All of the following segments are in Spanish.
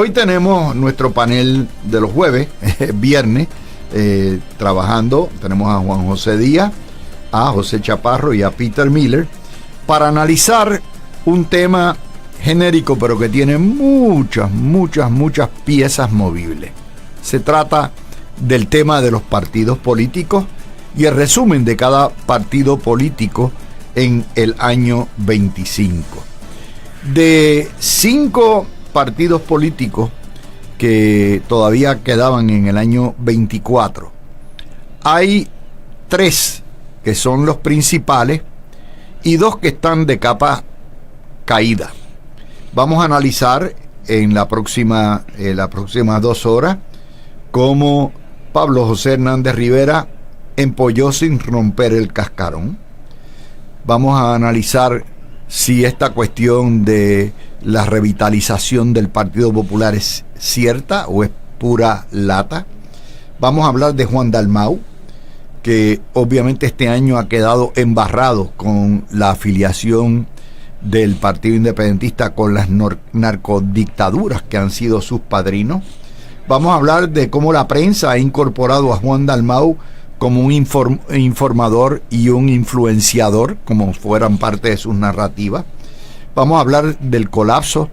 Hoy tenemos nuestro panel de los jueves, viernes, trabajando. Tenemos a Juan José Díaz, a José Chaparro y a Peter Miller para analizar un tema genérico, pero que tiene muchas piezas movibles. Se trata del tema de los partidos políticos y el resumen de cada partido político en el año 25. De 5 partidos políticos que todavía quedaban en el año 24, hay 3 que son los principales y 2 que están de capa caída. Vamos a analizar en las próximas 2 horas cómo Pablo José Hernández Rivera empolló sin romper el cascarón. Vamos a analizar si esta cuestión de la revitalización del Partido Popular es cierta o es pura lata. Vamos a hablar de Juan Dalmau, que obviamente este año ha quedado embarrado con la afiliación del Partido Independentista con las narcodictaduras que han sido sus padrinos. Vamos a hablar de cómo la prensa ha incorporado a Juan Dalmau como un informador y un influenciador, como fueran parte de sus narrativas. Vamos a hablar del colapso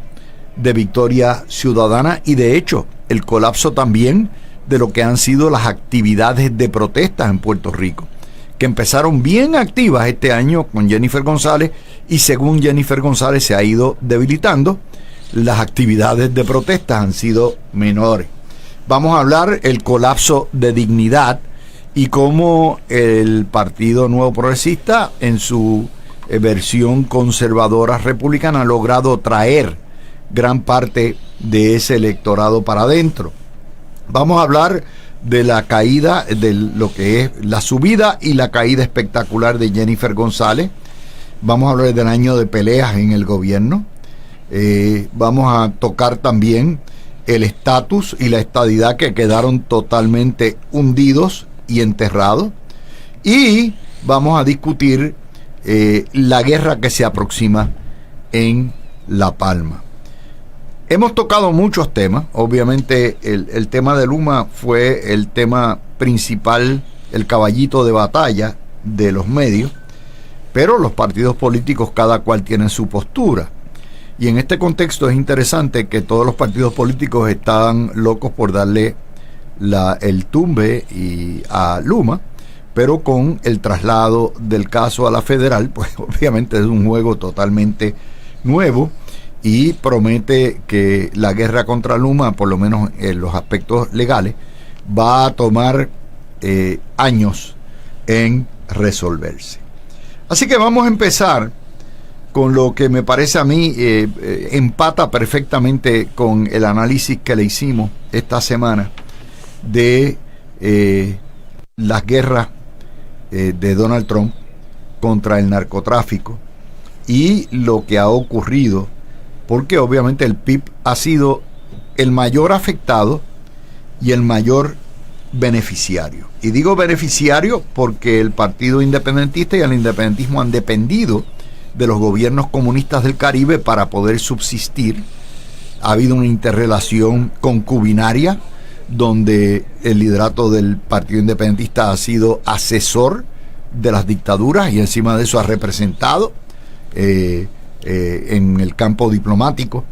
de Victoria Ciudadana y de hecho el colapso también de lo que han sido las actividades de protestas en Puerto Rico, que empezaron bien activas este año con Jennifer González y según Jennifer González se ha ido debilitando, las actividades de protestas han sido menores. Vamos a hablar el colapso de Dignidad y cómo el Partido Nuevo Progresista en su versión conservadora republicana ha logrado traer gran parte de ese electorado para adentro. Vamos a hablar de la caída, de lo que es la subida y la caída espectacular de Jennifer González. Vamos a hablar del año de peleas en el gobierno. Vamos a tocar también el estatus y la estadidad que quedaron totalmente hundidos y enterrados. Y vamos a discutir la guerra que se aproxima en La Palma. Hemos tocado muchos temas. Obviamente el tema de Luma fue el tema principal, el caballito de batalla de los medios, pero los partidos políticos cada cual tiene su postura. Y en este contexto es interesante que todos los partidos políticos están locos por darle el tumbe a Luma, pero con el traslado del caso a la federal, pues obviamente es un juego totalmente nuevo y promete que la guerra contra Luma, por lo menos en los aspectos legales, va a tomar años en resolverse. Así que vamos a empezar con lo que me parece a mí empata perfectamente con el análisis que le hicimos esta semana de las guerras de Donald Trump contra el narcotráfico y lo que ha ocurrido, porque obviamente el PIB ha sido el mayor afectado y el mayor beneficiario. Y digo beneficiario porque el Partido Independentista y el independentismo han dependido de los gobiernos comunistas del Caribe para poder subsistir. Ha habido una interrelación concubinaria donde el liderato del Partido Independentista ha sido asesor de las dictaduras y encima de eso ha representado en el campo diplomático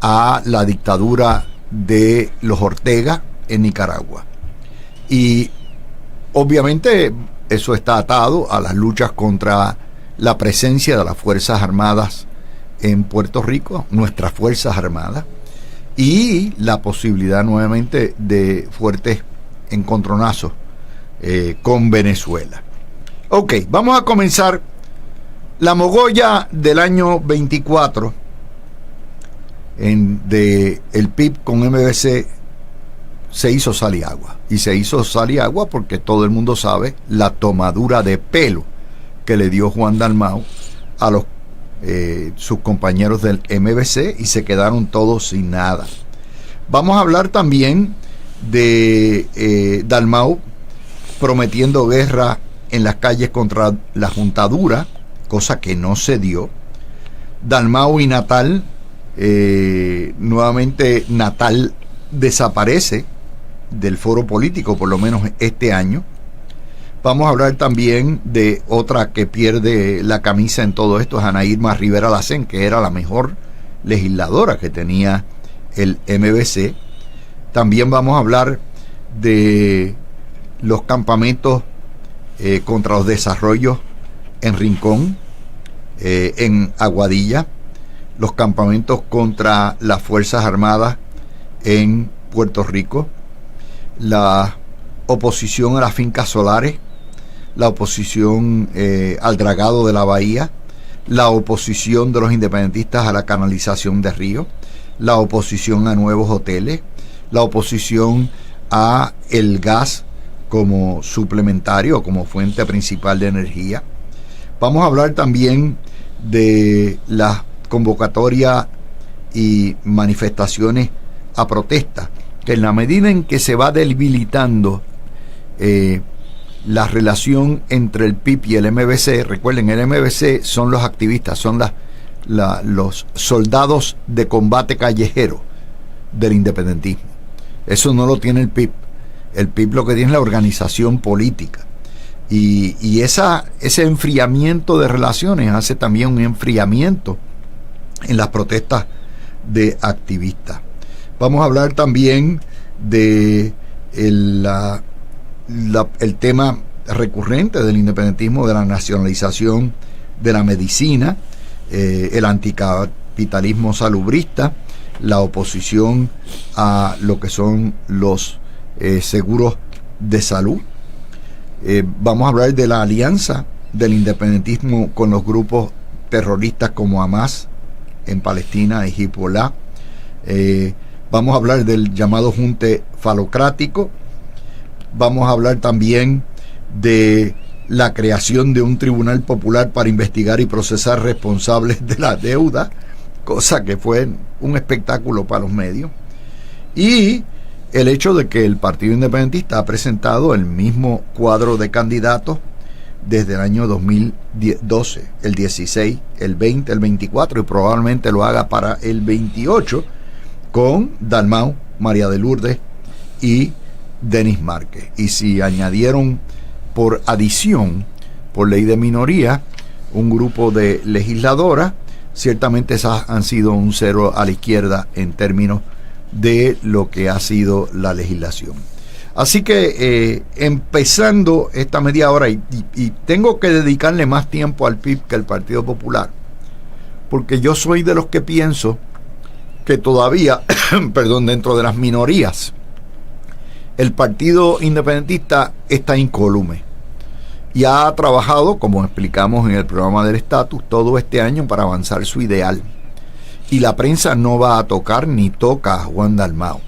a la dictadura de los Ortega en Nicaragua. Y obviamente eso está atado a las luchas contra la presencia de las Fuerzas Armadas en Puerto Rico, nuestras Fuerzas Armadas, y la posibilidad nuevamente de fuertes encontronazos con Venezuela. Ok, vamos a comenzar. La mogolla del año 24 de el PIB con MBC se hizo sal y agua. Y se hizo sal y agua porque todo el mundo sabe la tomadura de pelo que le dio Juan Dalmau a sus compañeros del MBC y se quedaron todos sin nada. Vamos a hablar también de Dalmau prometiendo guerra en las calles contra la juntadura, cosa que no se dio. Dalmau y Natal Nuevamente Natal desaparece del foro político, por lo menos este año. Vamos a hablar también de otra que pierde la camisa en todo esto, es Ana Irma Rivera Lacén, que era la mejor legisladora que tenía el MBC. También vamos a hablar de los campamentos contra los desarrollos en Rincón, en Aguadilla, los campamentos contra las Fuerzas Armadas en Puerto Rico, la oposición a las fincas solares, la oposición al dragado de la bahía, la oposición de los independentistas a la canalización de río, la oposición a nuevos hoteles, la oposición a el gas como suplementario, como fuente principal de energía. Vamos a hablar también de las convocatorias y manifestaciones a protesta, que en la medida en que se va debilitando la relación entre el PIB y el MBC, recuerden, el MBC son los activistas, son los soldados de combate callejero del independentismo. Eso no lo tiene el PIB. El PIB lo que tiene es la organización política. Y ese enfriamiento de relaciones hace también un enfriamiento en las protestas de activistas. Vamos a hablar también de el tema recurrente del independentismo, de la nacionalización de la medicina, el anticapitalismo salubrista, la oposición a lo que son los seguros de salud. Vamos a hablar de la alianza del independentismo con los grupos terroristas como Hamas en Palestina y Hezbollah. Vamos a hablar del llamado junte falocrático. Vamos a hablar también de la creación de un tribunal popular para investigar y procesar responsables de la deuda, cosa que fue un espectáculo para los medios. Y el hecho de que el Partido Independentista ha presentado el mismo cuadro de candidatos desde el año 2012, el 16, el 20, el 24 y probablemente lo haga para el 28 con Dalmau, María de Lourdes y Denis Márquez. Y si añadieron por adición, por ley de minoría, un grupo de legisladoras, ciertamente esas han sido un cero a la izquierda en términos de lo que ha sido la legislación. Así que empezando esta media hora, y tengo que dedicarle más tiempo al PIB que al Partido Popular, porque yo soy de los que pienso que todavía, perdón, dentro de las minorías, el Partido Independentista está incólume y ha trabajado, como explicamos en el programa del estatus, todo este año para avanzar su ideal. Y la prensa no va a tocar ni toca a Juan Dalmau.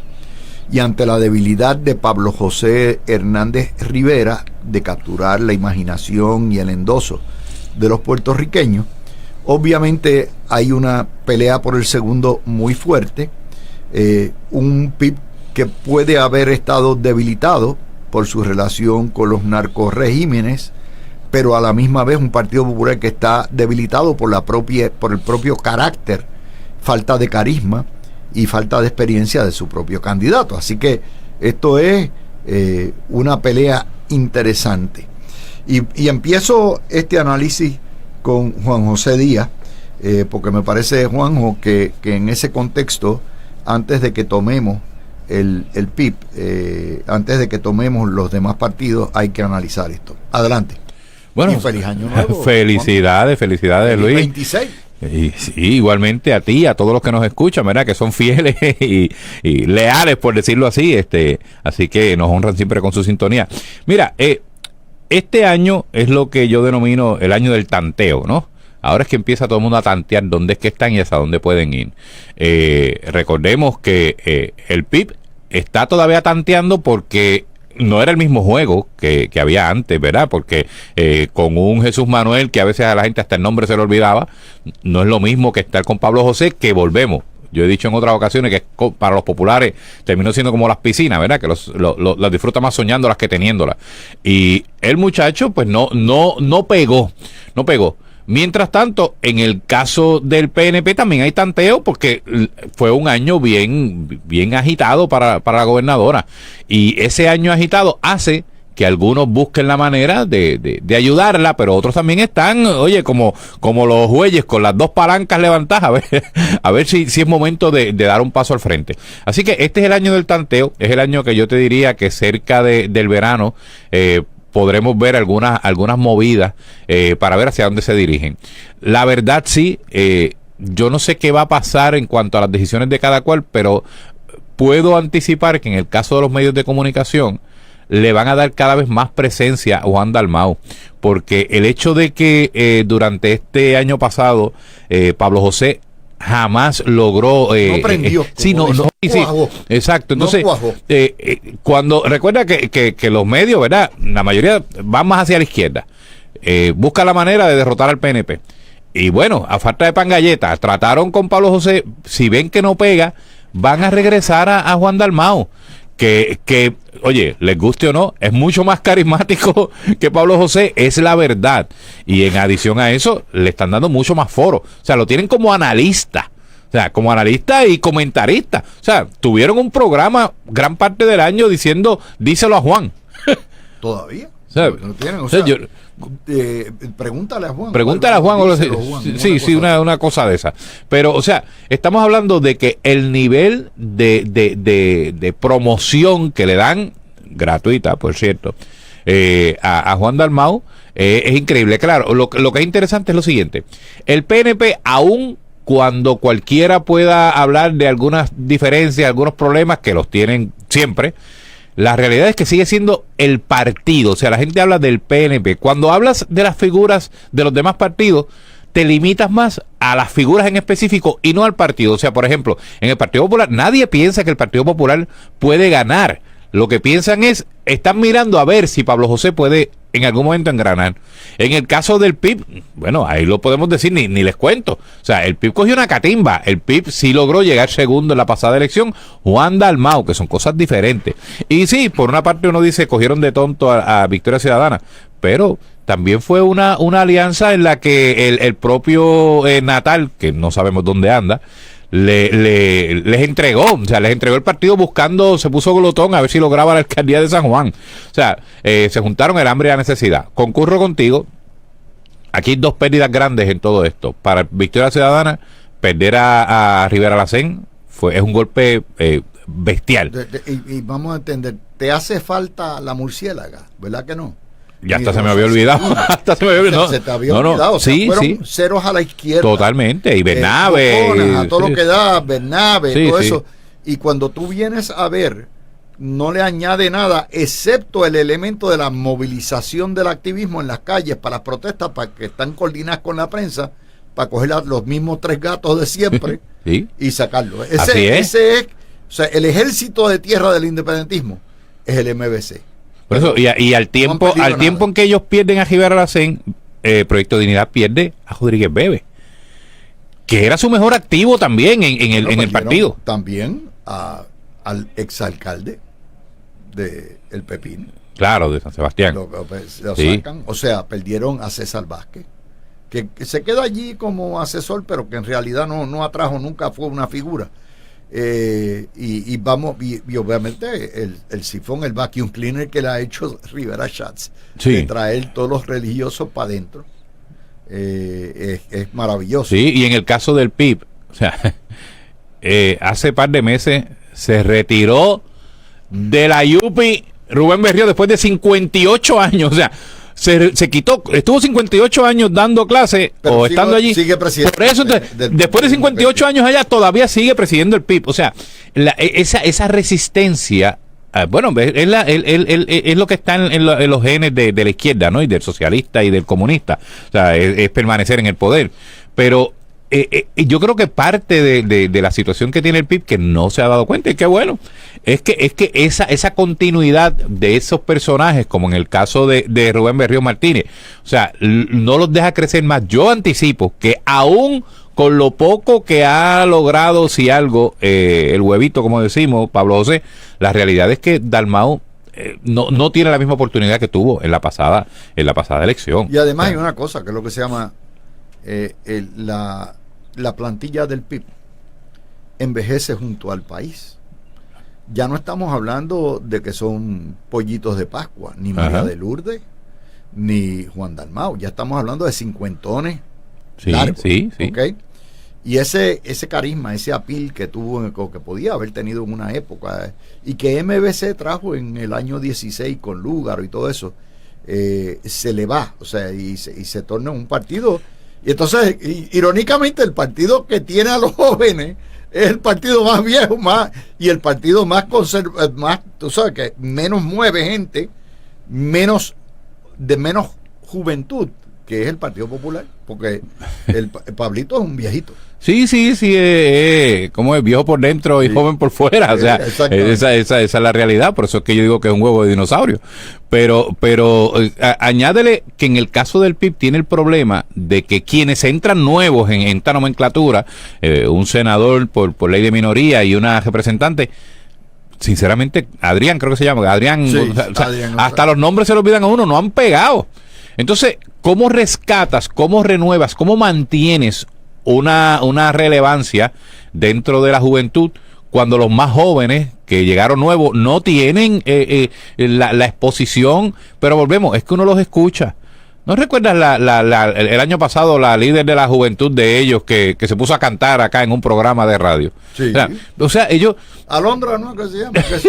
Y ante la debilidad de Pablo José Hernández Rivera de capturar la imaginación y el endoso de los puertorriqueños, obviamente hay una pelea por el segundo muy fuerte, un PIB que puede haber estado debilitado por su relación con los narcorregímenes, pero a la misma vez un Partido Popular que está debilitado por el propio carácter, falta de carisma y falta de experiencia de su propio candidato. Así que esto es una pelea interesante. Y empiezo este análisis con Juan José Díaz, porque me parece, Juanjo, que en ese contexto, antes de que tomemos el PIB, antes de que tomemos los demás partidos, hay que analizar esto. Adelante. Bueno, y feliz año nuevo. Felicidades, Luis. 26. Y sí, igualmente a ti, a todos los que nos escuchan, ¿verdad? Que son fieles y leales, por decirlo así, así que nos honran siempre con su sintonía. Mira, este año es lo que yo denomino el año del tanteo, ¿no? Ahora es que empieza todo el mundo a tantear dónde es que están y hasta dónde pueden ir. Recordemos que el PIB está todavía tanteando porque no era el mismo juego que había antes, ¿verdad? Porque con un Jesús Manuel, que a veces a la gente hasta el nombre se le olvidaba, no es lo mismo que estar con Pablo José, que volvemos. Yo he dicho en otras ocasiones que para los populares terminó siendo como las piscinas, ¿verdad? Que las disfruta más soñándolas que teniéndolas. Y el muchacho, pues no pegó. Mientras tanto, en el caso del PNP también hay tanteo porque fue un año bien agitado para la gobernadora. Y ese año agitado hace que algunos busquen la manera de ayudarla, pero otros también están, oye, como los bueyes con las dos palancas levantadas, a ver si es momento de dar un paso al frente. Así que este es el año del tanteo, es el año que yo te diría que cerca del verano podremos ver algunas movidas para ver hacia dónde se dirigen. La verdad sí, yo no sé qué va a pasar en cuanto a las decisiones de cada cual, pero puedo anticipar que en el caso de los medios de comunicación le van a dar cada vez más presencia a Juan Dalmau, porque el hecho de que durante este año pasado Pablo José jamás logró no prendió, sí, exacto. Entonces cuando recuerda que los medios, verdad, la mayoría van más hacia la izquierda, busca la manera de derrotar al PNP, y bueno, a falta de pan galletas trataron con Pablo José. Si ven que no pega, van a regresar a Juan Dalmau, que oye, les guste o no, es mucho más carismático que Pablo José, es la verdad. Y en adición a eso, le están dando mucho más foro. O sea, lo tienen como analista. O sea, como analista y comentarista. O sea, tuvieron un programa gran parte del año diciendo, díselo a Juan. ¿Todavía? O sea, no tienen, o sea, sea, pregúntale a Juan. Pregúntale a Juan. Una cosa de esa. Pero, o sea, estamos hablando de que el nivel de promoción que le dan, gratuita, por cierto, a Juan Dalmau, es increíble. Claro, lo que es interesante es lo siguiente. El PNP, aún cuando cualquiera pueda hablar de algunas diferencias, algunos problemas que los tienen siempre, la realidad es que sigue siendo el partido. O sea, la gente habla del PNP. Cuando hablas de las figuras de los demás partidos, te limitas más a las figuras en específico y no al partido. O sea, por ejemplo, en el Partido Popular nadie piensa que el Partido Popular puede ganar. Lo que piensan están mirando a ver si Pablo José puede en algún momento engranar. En el caso del PIB, bueno, ahí lo podemos decir, ni les cuento. O sea, el PIB cogió una catimba. El PIB sí logró llegar segundo en la pasada elección. Juan Dalmau, que son cosas diferentes. Y sí, por una parte uno dice, cogieron de tonto a Victoria Ciudadana, pero también fue una alianza en la que el propio Natal, que no sabemos dónde anda, les entregó el partido buscando, se puso glotón a ver si lograba la alcaldía de San Juan. O sea, se juntaron el hambre y la necesidad. Concurro contigo, aquí hay dos pérdidas grandes en todo esto. Para Victoria Ciudadana, perder a Rivera Lacén es un golpe bestial. Y vamos a entender, te hace falta la murciélaga, ¿verdad que no? Ya hasta se me había olvidado. Se te había olvidado. O sea, sí, fueron ceros a la izquierda. Totalmente. Y Bernabe. A todo lo que da, Bernabe, todo sí. eso. Y cuando tú vienes a ver, no le añade nada, excepto el elemento de la movilización del activismo en las calles para las protestas, para que están coordinadas con la prensa, para coger los mismos tres gatos de siempre ¿Sí? y sacarlos. Ese es, o sea, el ejército de tierra del independentismo es el MBC. Por eso, y al tiempo en que ellos pierden a Rivera Lacén, Proyecto Dignidad pierde a Rodríguez Bebe, que era su mejor activo también en el partido. También al exalcalde de El Pepín. Claro, de San Sebastián. Lo sacan, o sea, perdieron a César Vázquez, que se queda allí como asesor, pero que en realidad no atrajo, nunca fue una figura. Y obviamente el sifón, el vacuum cleaner que le ha hecho Rivera Schatz, de traer todos los religiosos para adentro, es maravilloso. Sí, y en el caso del PIB, o sea, hace par de meses se retiró de la UPI Rubén Berrío después de 58 años, o sea, se quitó, estuvo 58 años dando clase o estando allí. Sigue presidiendo. Por eso, después de 58 años allá, todavía sigue presidiendo el PIB. O sea, esa resistencia, bueno, es lo que está en los genes de la izquierda, ¿no? Y del socialista y del comunista. O sea, es permanecer en el poder. Pero yo creo que parte de la situación que tiene el PIB, que no se ha dado cuenta, y qué bueno, es que esa continuidad de esos personajes, como en el caso de Rubén Berrío Martínez, o sea, no los deja crecer más. Yo anticipo que aún con lo poco que ha logrado, si algo, el huevito, como decimos, Pablo José, la realidad es que Dalmau no tiene la misma oportunidad que tuvo en la pasada elección. Y además hay una cosa que es lo que se llama la plantilla del PIB envejece junto al país. Ya no estamos hablando de que son pollitos de Pascua, ni María de Lourdes, ni Juan Dalmau. Ya estamos hablando de cincuentones largos, ¿okay? Y ese carisma, ese apil que tuvo, que podía haber tenido en una época, y que MBC trajo en el año 16 con Lúgaro y todo eso, se le va, o sea, y se torna un partido. Y entonces, irónicamente, el partido que tiene a los jóvenes es el partido más viejo, y el partido más más, tú sabes, que menos mueve gente, menos juventud, que es el Partido Popular, porque el Pablito es un viejito. Sí, como es viejo por dentro y joven por fuera, o sea, esa es la realidad, por eso es que yo digo que es un huevo de dinosaurio. Pero añádele que en el caso del PIB tiene el problema de que quienes entran nuevos en esta nomenclatura, un senador por ley de minoría y una representante, sinceramente, Adrián creo que se llama, Adrián, Adrián, hasta los nombres se le olvidan a uno, no han pegado. Entonces, ¿cómo rescatas, cómo renuevas, cómo mantienes una relevancia dentro de la juventud cuando los más jóvenes que llegaron nuevos no tienen la exposición? Pero volvemos, es que uno los escucha. ¿No recuerdas el año pasado la líder de la juventud de ellos que se puso a cantar acá en un programa de radio? Sí. O sea ellos... Alondra, ¿no? ¿Qué se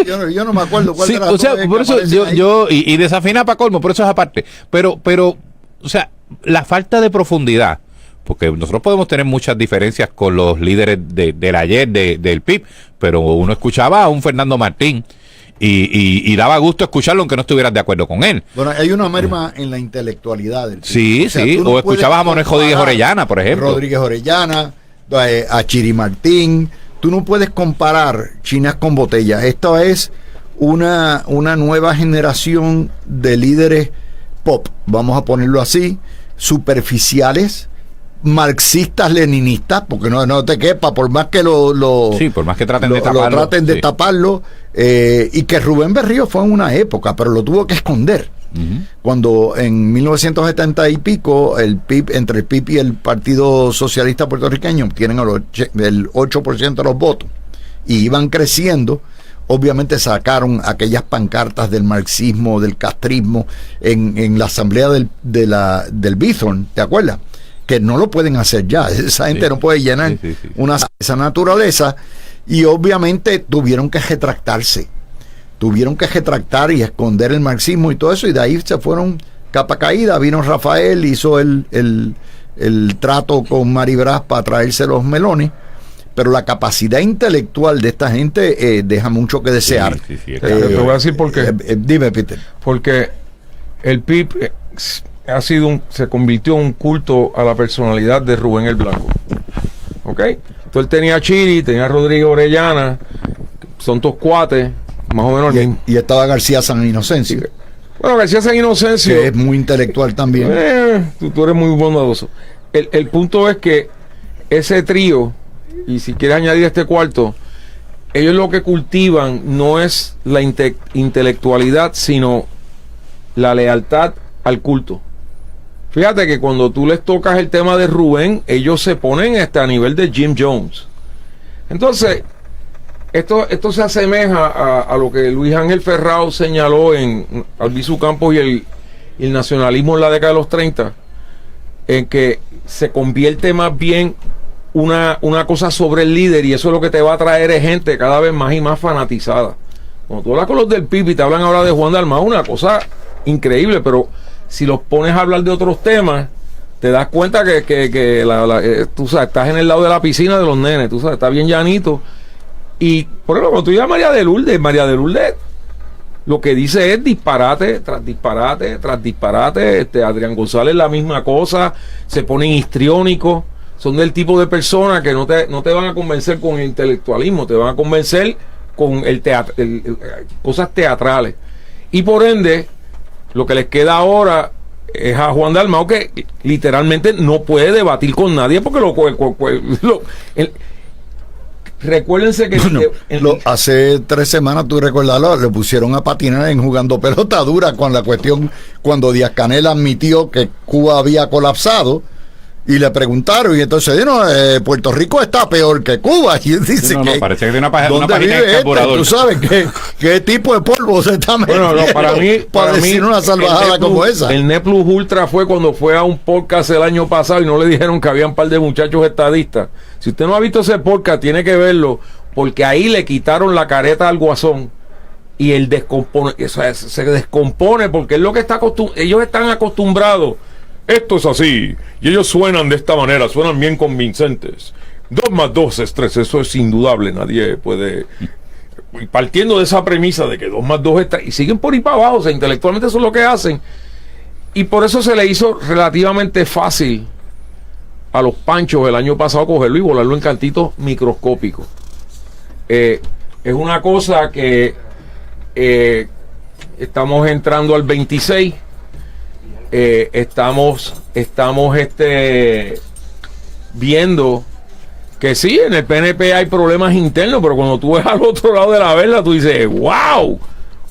llama? Yo no me acuerdo cuál sí, o sea, por eso yo y desafina para colmo, por eso es aparte. Pero, o sea, la falta de profundidad, porque nosotros podemos tener muchas diferencias con los líderes del ayer del PIB, pero uno escuchaba a un Fernando Martín y daba gusto escucharlo aunque no estuvieras de acuerdo con él. Bueno, hay una merma en la intelectualidad del PIB. Sí, o sea, o escuchabas a Manuel Rodríguez Orellana, por ejemplo. Rodríguez Orellana, a Chiri Martín. Tú no puedes comparar chinas con botellas. Esta es una nueva generación de líderes pop, vamos a ponerlo así, superficiales, marxistas, leninistas, porque no te quepa, por más que por más que traten de taparlo, y que Rubén Berrío fue en una época, pero lo tuvo que esconder. Cuando en 1970 y pico entre el PIB y el Partido Socialista Puertorriqueño obtienen el 8% de los votos y iban creciendo, obviamente sacaron aquellas pancartas del marxismo, del castrismo en la asamblea del Bithorn, ¿te acuerdas? Que no lo pueden hacer ya, esa gente no puede llenar esa naturaleza, y obviamente tuvieron que retractarse. Tuvieron que retractar y esconder el marxismo y todo eso, y de ahí se fueron capa caída. Vino Rafael, hizo el trato con Maribras para traerse los melones, pero la capacidad intelectual de esta gente deja mucho que desear. Te voy a decir por qué. Dime, Peter. Porque el PIB se convirtió en un culto a la personalidad de Rubén el Blanco. ¿Ok? Entonces él tenía a Chiri, tenía a Rodríguez Orellana, son todos cuates, más o menos. Y estaba García San Inocencio. Bueno, García San Inocencio, que es muy intelectual también. Tú eres muy bondadoso. El punto es que ese trío, y si quieres añadir este cuarto, ellos lo que cultivan no es la intelectualidad, sino la lealtad al culto. Fíjate que cuando tú les tocas el tema de Rubén, ellos se ponen a nivel de Jim Jones. Entonces, esto se asemeja a lo que Luis Ángel Ferrao señaló en Albizu Campos y el nacionalismo en la década de los 30, en que se convierte más bien una cosa sobre el líder, y eso es lo que te va a traer es gente cada vez más y más fanatizada. Cuando tú hablas con los del PIB y te hablan ahora de Juan Dalmau, una cosa increíble, pero si los pones a hablar de otros temas, te das cuenta que tú sabes, estás en el lado de la piscina de los nenes, tú sabes, está bien llanito. Y por ejemplo, cuando tú dices María de Lourdes lo que dice es disparate tras disparate tras disparate. Adrián González la misma cosa, se ponen histriónicos, son del tipo de personas que no te van a convencer con el intelectualismo, te van a convencer con cosas teatrales, y por ende lo que les queda ahora es a Juan Dalmau, que literalmente no puede debatir con nadie porque recuérdense que hace 3 semanas, tú recordarlo, le pusieron a patinar en Jugando Pelota Dura con la cuestión cuando Díaz Canel admitió que Cuba había colapsado, Y le preguntaron, y entonces no, Puerto Rico está peor que Cuba. Y él dice parece que tiene una ¿dónde página vive de carburador. Tú sabes qué tipo de polvo se está metiendo. Bueno, no, para mí decir una salvajada como esa. El Neplus Ultra fue cuando fue a un podcast el año pasado y no le dijeron que había un par de muchachos estadistas. Si usted no ha visto ese podcast, tiene que verlo, porque ahí le quitaron la careta al Guasón y el descompone, se descompone, porque es lo que ellos están acostumbrados. Esto es así, y ellos suenan de esta manera, suenan bien convincentes. 2 más 2 es 3, eso es indudable, nadie puede. Y partiendo de esa premisa de que 2 más 2 es 3, y siguen por ahí para abajo, o sea, intelectualmente eso es lo que hacen. Y por eso se le hizo relativamente fácil a los Panchos el año pasado cogerlo y volarlo en cantitos microscópicos. Es una cosa que estamos entrando al 26. Estamos viendo que sí, en el PNP hay problemas internos, pero cuando tú ves al otro lado de la verla, tú dices, wow,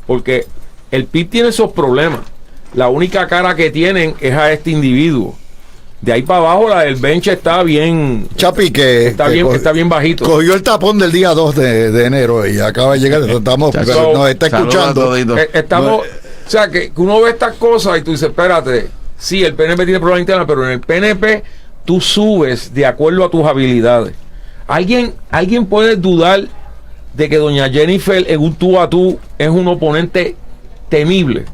porque el PIB tiene esos problemas. La única cara que tienen es a este individuo. De ahí para abajo la del bench está bien. Chapi, está bien bajito. Cogió el tapón del día 2 de enero y acaba de llegar. Nos está escuchando. Estamos. O sea, que uno ve estas cosas y tú dices, espérate, sí, el PNP tiene problemas internos, pero en el PNP tú subes de acuerdo a tus habilidades. ¿Alguien puede dudar de que doña Jennifer en un tú a tú es un oponente temible?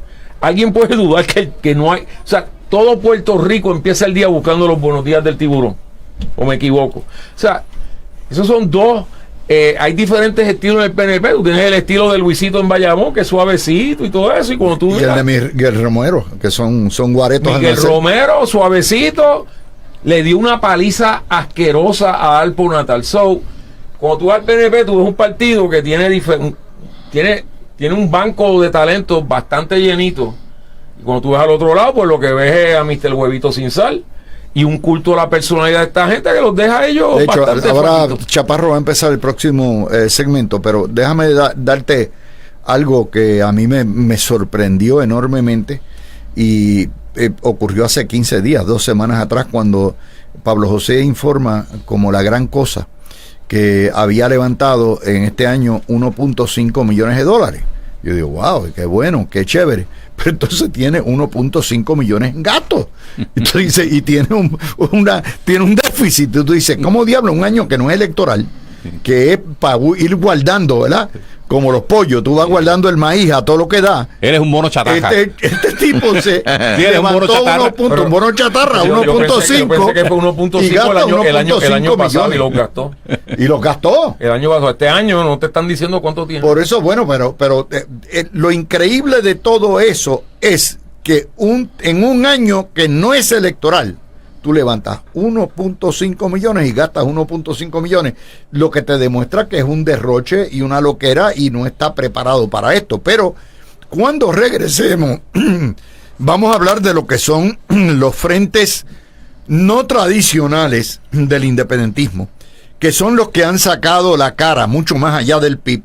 ¿Alguien puede dudar que no hay? O sea, todo Puerto Rico empieza el día buscando los buenos días del tiburón. ¿O me equivoco? O sea, esos son dos. Hay diferentes estilos en el PNP. Tú tienes el estilo de Luisito en Bayamón, que es suavecito y todo eso. Y cuando tú el de Miguel Romero, que son guaretos. Miguel Romero, suavecito, le dio una paliza asquerosa a Alpo Natal. So, cuando tú vas al PNP, tú ves un partido que tiene un banco de talentos bastante llenito. Y cuando tú ves al otro lado, pues lo que ves es a Mr. Huevito sin sal. Y un culto a la personalidad de esta gente que los deja a ellos. De hecho, ahora Chaparro va a empezar el próximo segmento, pero déjame darte algo que a mí me sorprendió enormemente y ocurrió hace 15 días, 2 semanas atrás, cuando Pablo José informa como la gran cosa que había levantado en este año 1.5 millones de dólares. Yo digo, wow, qué bueno, qué chévere. Pero entonces tiene 1.5 millones en gastos. Entonces, y tiene un déficit. Tú dices, ¿cómo diablo? Un año que no es electoral, que es para ir guardando, ¿verdad? Como los pollos, tú vas guardando el maíz a todo lo que da. Eres un mono chatarra. Este tipo se levantó un mono chatarra, 1.5. Yo pensé que fue 1.5 el año pasado y los gastó. Y los gastó. El año pasado. Este año no te están diciendo cuánto tiene. Por eso, bueno, pero lo increíble de todo eso es que en un año que no es electoral, tú levantas 1.5 millones y gastas 1.5 millones, lo que te demuestra que es un derroche y una loquera y no está preparado para esto. Pero cuando regresemos, vamos a hablar de lo que son los frentes no tradicionales del independentismo, que son los que han sacado la cara mucho más allá del PIB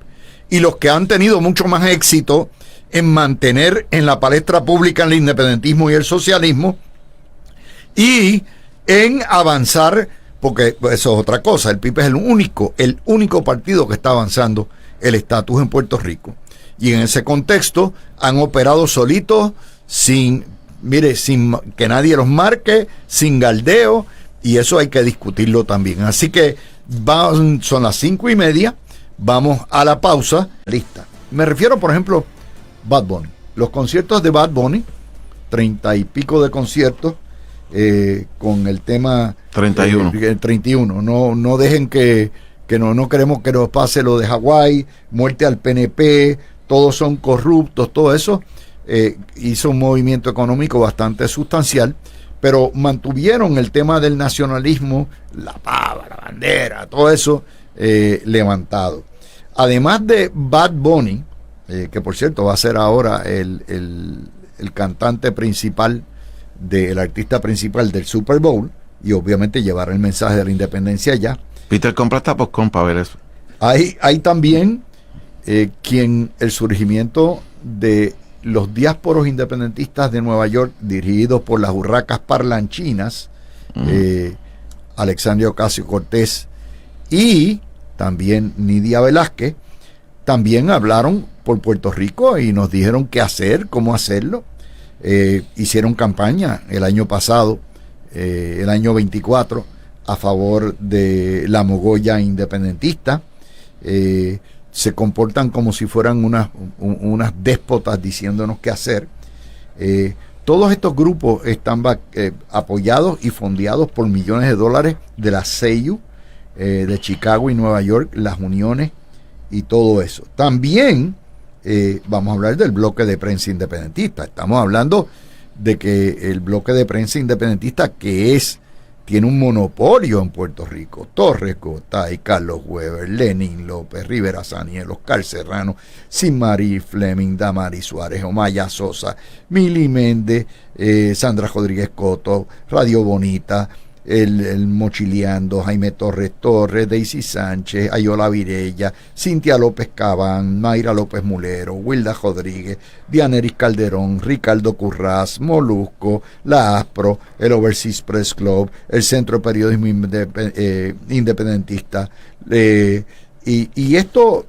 y los que han tenido mucho más éxito en mantener en la palestra pública el independentismo y el socialismo, y en avanzar, porque eso es otra cosa. El PIB es el único partido que está avanzando el estatus en Puerto Rico. Y en ese contexto han operado solitos, sin que nadie los marque, sin galdeo, y eso hay que discutirlo también. Así que son las 5:30, vamos a la pausa. Lista. Me refiero, por ejemplo, Bad Bunny. Los conciertos de Bad Bunny, 30 y pico de conciertos, con el tema 31. 31. No dejen que no queremos que nos pase lo de Hawái, muerte al PNP, todos son corruptos, todo eso. Hizo un movimiento económico bastante sustancial, pero mantuvieron el tema del nacionalismo, la pava, la bandera, todo eso levantado. Además de Bad Bunny, que por cierto va a ser ahora el cantante principal, el artista principal del Super Bowl, y obviamente llevar el mensaje de la independencia allá. Peter compra esta postcom para ver eso. Hay también el surgimiento de los diásporos independentistas de Nueva York, dirigidos por las urracas parlanchinas, Alexandria Ocasio-Cortez y también Nidia Velázquez, también hablaron por Puerto Rico y nos dijeron qué hacer, cómo hacerlo. Hicieron campaña el año pasado, el año 24, a favor de la mogolla independentista. Se comportan como si fueran unas déspotas diciéndonos qué hacer. Todos estos grupos están apoyados y fondeados por millones de dólares de la CEU, de Chicago y Nueva York, las uniones y todo eso. También vamos a hablar del bloque de prensa independentista. Estamos hablando de que el bloque de prensa independentista tiene un monopolio en Puerto Rico. Torres Gotay, Carlos Weber, Lenín López, Rivera Saniel, Oscar Serrano, Sinmarí Fleming, Damari Suárez, Omaya Sosa, Mili Méndez, Sandra Rodríguez Coto, Radio Bonita, el Mochileando, Jaime Torres, Daisy Sánchez, Ayola Virella, Cintia López Cabán, Mayra López Mulero, Wilda Rodríguez, Dianeris Calderón, Ricardo Currás, Molusco, La Aspro, el Overseas Press Club, el Centro de Periodismo Independentista, y esto,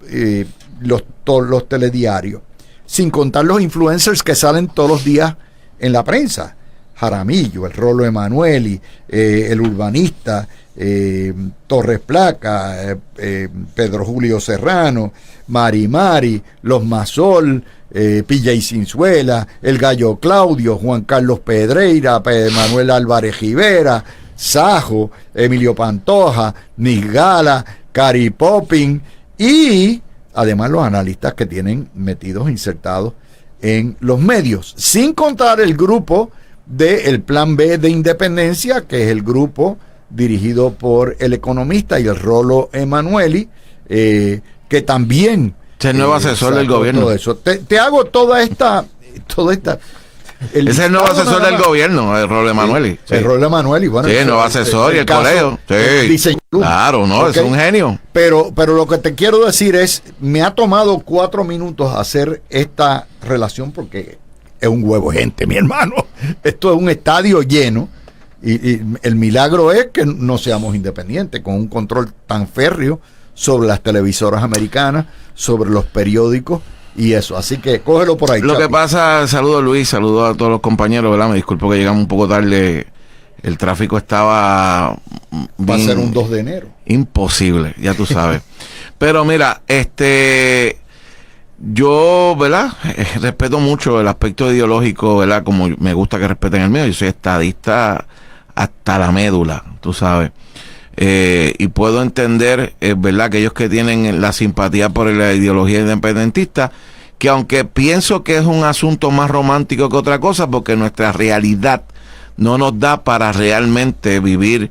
los telediarios, sin contar los influencers que salen todos los días en la prensa. Jaramillo, el Rolo Emanueli, el Urbanista, Torres Placa, Pedro Julio Serrano, Mari, Los Masol, Pilla y Cinzuela, el Gallo Claudio, Juan Carlos Pedreira, Manuel Álvarez Rivera, Sajo, Emilio Pantoja, Nisgala, Cari Popping y además los analistas que tienen metidos, insertados en los medios, sin contar el grupo del Plan B de Independencia, que es el grupo dirigido por el economista y el Rolo Emanueli, que también es el nuevo asesor del gobierno. Todo eso. Te hago toda esta es el nuevo asesor del gobierno, el Rolo Emanueli. Sí. El Rolo Emanueli, bueno. Sí, el nuevo asesor y el colegio. Sí. Claro, no, okay. Es un genio. Pero lo que te quiero decir es, me ha tomado 4 minutos hacer esta relación porque es un huevo de gente, mi hermano. Esto es un estadio lleno y el milagro es que no seamos independientes, con un control tan férreo sobre las televisoras americanas, sobre los periódicos y eso. Así que cógelo por ahí. Lo Chapi. Que pasa, saludos Luis, saludos a todos los compañeros, ¿verdad? Me disculpo que llegamos un poco tarde. El tráfico estaba va a ser un 2 de enero. Imposible, ya tú sabes. Pero mira, yo, ¿verdad? Respeto mucho el aspecto ideológico, ¿verdad? Como me gusta que respeten el mío. Yo soy estadista hasta la médula, tú sabes. Y puedo entender, ¿verdad? Aquellos que tienen la simpatía por la ideología independentista, que aunque pienso que es un asunto más romántico que otra cosa, porque nuestra realidad no nos da para realmente vivir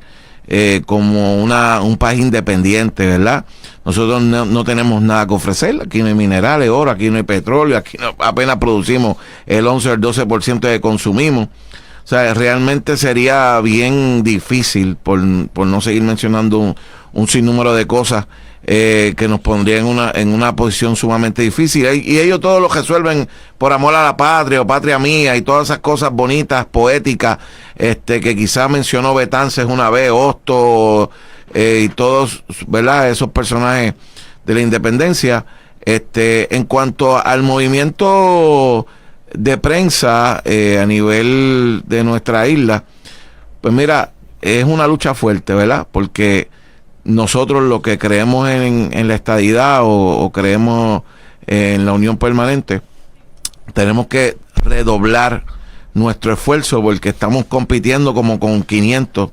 como un país independiente, ¿verdad? Nosotros no tenemos nada que ofrecer, aquí no hay minerales, oro, aquí no hay petróleo, aquí apenas producimos el 11 o el 12% que consumimos. O sea, realmente sería bien difícil, por no seguir mencionando un sinnúmero de cosas que nos pondrían en una posición sumamente difícil. Y ellos todos lo resuelven por amor a la patria o patria mía y todas esas cosas bonitas, poéticas, que quizás mencionó Betances una vez, Hosto, y todos, ¿verdad? Esos personajes de la independencia. En cuanto al movimiento de prensa a nivel de nuestra isla, pues mira, es una lucha fuerte, ¿verdad? Porque nosotros lo que creemos en la estadidad o creemos en la unión permanente, tenemos que redoblar nuestro esfuerzo porque estamos compitiendo como con 500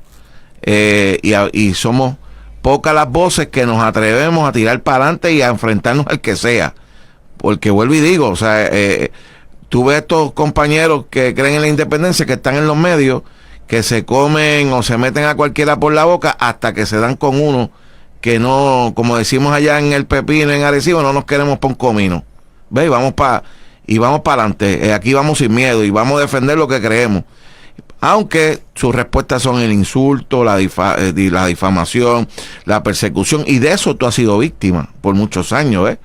y somos pocas las voces que nos atrevemos a tirar para adelante y a enfrentarnos al que sea. Porque vuelvo y digo, o sea, tú ves estos compañeros que creen en la independencia, que están en los medios, que se comen o se meten a cualquiera por la boca hasta que se dan con uno que no, como decimos allá en el Pepino, en Arecibo, no nos queremos por un comino. ¿Ves? Vamos para adelante. Aquí vamos sin miedo y vamos a defender lo que creemos. Aunque sus respuestas son el insulto, la difamación, la persecución, y de eso tú has sido víctima por muchos años, ¿ves?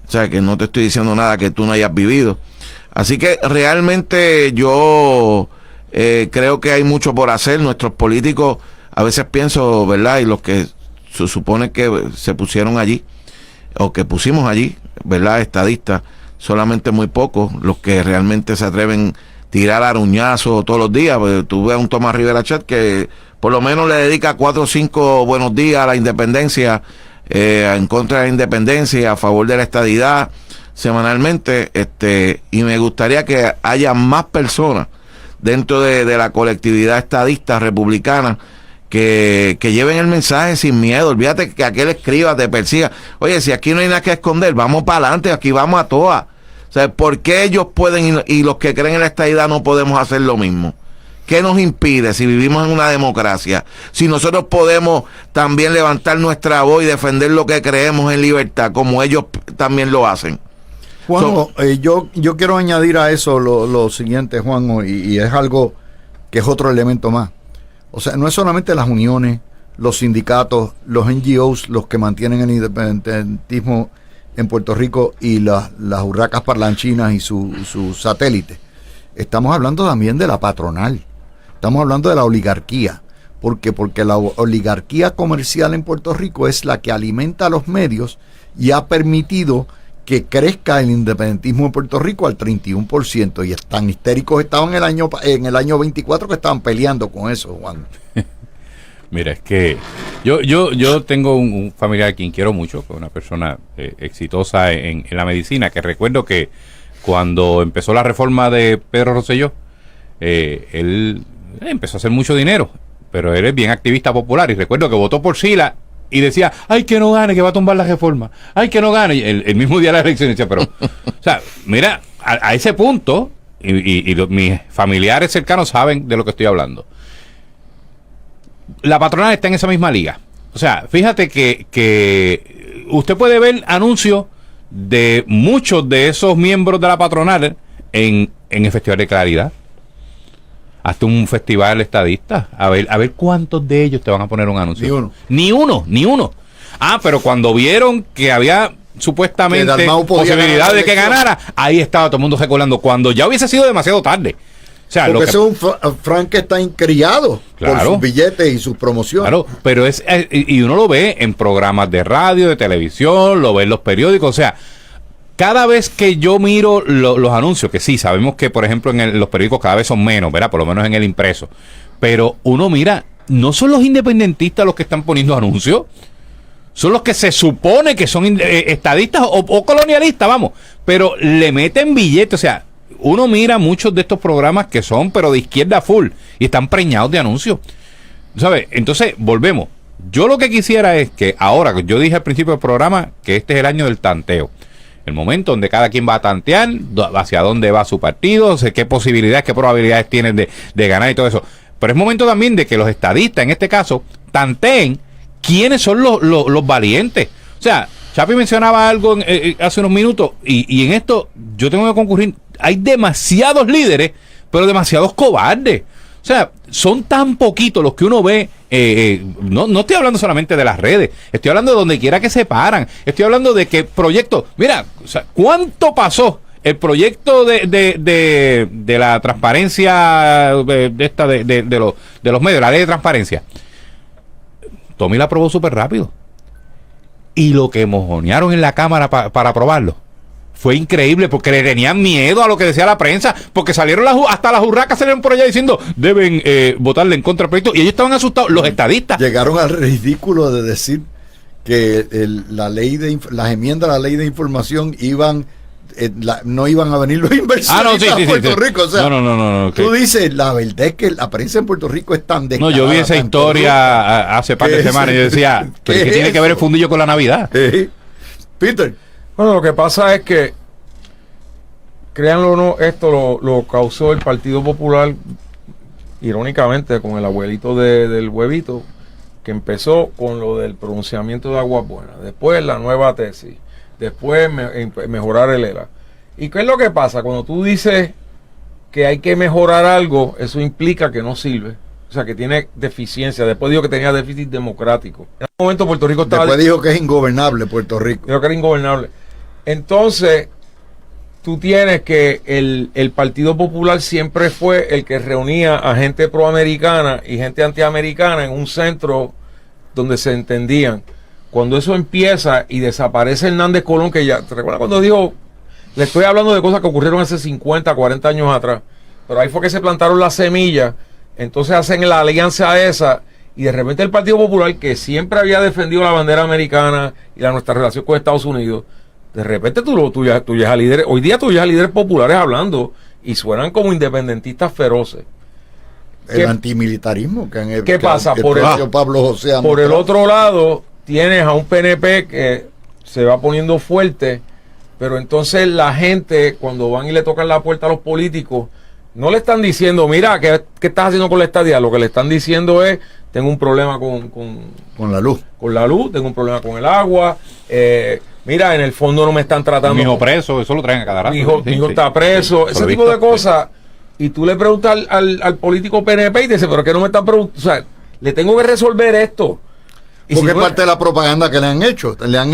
O sea, que no te estoy diciendo nada que tú no hayas vivido. Así que realmente yo creo que hay mucho por hacer. Nuestros políticos, a veces pienso, ¿verdad? Y los que se supone que se pusieron allí, o que pusimos allí, ¿verdad? Estadistas, solamente muy pocos los que realmente se atreven a tirar aruñazos todos los días. Pues, tú ves a un Tomás Rivera Chat que por lo menos le dedica 4 o 5 buenos días a la independencia, en contra de la independencia, a favor de la estadidad, semanalmente, y me gustaría que haya más personas dentro de la colectividad estadista republicana que lleven el mensaje sin miedo. Olvídate que aquel escriba, te persiga. Oye, si aquí no hay nada que esconder, vamos para adelante, aquí vamos a todas. O sea, ¿por qué ellos pueden y los que creen en la estadidad no podemos hacer lo mismo? ¿Qué nos impide si vivimos en una democracia? Si nosotros podemos también levantar nuestra voz y defender lo que creemos en libertad, como ellos también lo hacen. Juanjo, yo quiero añadir a eso lo siguiente, Juanjo, y es algo que es otro elemento más. O sea, no es solamente las uniones, los sindicatos, los NGOs, los que mantienen el independentismo en Puerto Rico y las urracas parlanchinas y sus satélites. Estamos hablando también de la patronal. Estamos hablando de la oligarquía. ¿Por qué? Porque la oligarquía comercial en Puerto Rico es la que alimenta a los medios y ha permitido que crezca el independentismo en Puerto Rico al 31%. Y tan histéricos estaban en el año 24 que estaban peleando con eso, Juan. Mira, es que yo tengo un familiar a quien quiero mucho, que es una persona exitosa en la medicina, que recuerdo que cuando empezó la reforma de Pedro Rosselló, él empezó a hacer mucho dinero, pero él es bien activista popular, y recuerdo que votó por Sila y decía, ay, que no gane, que va a tumbar la reforma, ay, que no gane, y el mismo día de la elección decía, pero, o sea, mira, a ese punto, mis familiares cercanos saben de lo que estoy hablando. La patronal está en esa misma liga. O sea, fíjate que usted puede ver anuncios de muchos de esos miembros de la patronal en el Festival de Claridad. Hasta un festival estadista. A ver cuántos de ellos te van a poner un anuncio. Ni uno. Ah, pero cuando vieron que había supuestamente posibilidad de que ganara, ahí estaba todo el mundo recolando, cuando ya hubiese sido demasiado tarde. O sea, porque eso es un Frankenstein criado, claro, por sus billetes y sus promociones. Claro, pero y uno lo ve en programas de radio, de televisión, lo ve en los periódicos. O sea, cada vez que yo miro los anuncios, que sí, sabemos que, por ejemplo, en los periódicos cada vez son menos, ¿verdad? Por lo menos en el impreso. Pero uno mira, no son los independentistas los que están poniendo anuncios, son los que se supone que son estadistas o colonialistas, vamos, pero le meten billetes. O sea, uno mira muchos de estos programas que son, pero de izquierda full, y están preñados de anuncios, ¿sabes? Entonces, volvemos. Yo lo que quisiera es que ahora, yo dije al principio del programa que este es el año del tanteo, el momento donde cada quien va a tantear hacia dónde va su partido, qué posibilidades, qué probabilidades tienen de ganar y todo eso. Pero es momento también de que los estadistas, en este caso, tanteen quiénes son los valientes. O sea, Chapi mencionaba algo hace unos minutos, y en esto yo tengo que concurrir. Hay demasiados líderes, pero demasiados cobardes. O sea, son tan poquitos los que uno ve. No estoy hablando solamente de las redes, estoy hablando de donde quiera que se paran. Estoy hablando de que proyectos. Mira, o sea, ¿cuánto pasó el proyecto de la transparencia de los medios, la ley de transparencia? Tommy la aprobó súper rápido. Y lo que mojonearon en la Cámara para aprobarlo fue increíble, porque le tenían miedo a lo que decía la prensa, porque salieron hasta las urracas salieron por allá diciendo deben votarle en contra del proyecto, y ellos estaban asustados, los estadistas. Llegaron al ridículo de decir que las enmiendas a la ley de información no iban a venir los inversionistas a Puerto Rico. O sea, no, tú dices, la verdad es que la prensa en Puerto Rico es tan descarada. No, yo vi esa historia hace par de semanas y yo decía, ¿pero qué tiene que ver el fundillo con la Navidad? Peter. Bueno, lo que pasa es que, créanlo o no, esto lo causó el Partido Popular, irónicamente, con el abuelito del huevito, que empezó con lo del pronunciamiento de Aguas Buenas, después la nueva tesis, después mejorar el ELA. ¿Y qué es lo que pasa? Cuando tú dices que hay que mejorar algo, eso implica que no sirve. O sea, que tiene deficiencia. Después dijo que tenía déficit democrático. En un momento Puerto Rico estaba... Después dijo que es ingobernable Puerto Rico. Dijo que era ingobernable. Entonces, tú tienes que el Partido Popular siempre fue el que reunía a gente proamericana y gente antiamericana en un centro donde se entendían. Cuando eso empieza y desaparece Hernández Colón, que ya, ¿te recuerdas cuando dijo? Le estoy hablando de cosas que ocurrieron hace 50, 40 años atrás, pero ahí fue que se plantaron las semillas, entonces hacen la alianza esa, y de repente el Partido Popular, que siempre había defendido la bandera americana y nuestra relación con Estados Unidos, de repente tú oyes a líderes, hoy día tú oyes a líderes populares hablando y suenan como independentistas feroces. El antimilitarismo que han ¿Qué pasa? Por Pablo José por el otro lado, tienes a un PNP que se va poniendo fuerte, pero entonces la gente, cuando van y le tocan la puerta a los políticos, no le están diciendo, mira, ¿qué estás haciendo con la estadía? Lo que le están diciendo es, tengo un problema con la luz. Con la luz, tengo un problema con el agua, mira, en el fondo no me están tratando. Mi hijo preso, eso lo traen a cada rato. Mi hijo está preso, ese tipo de cosas. Y tú le preguntas al político PNP y dice, pero ¿qué no me están preguntando? O sea, le tengo que resolver esto. Y porque si es parte de la propaganda que le han hecho. Le han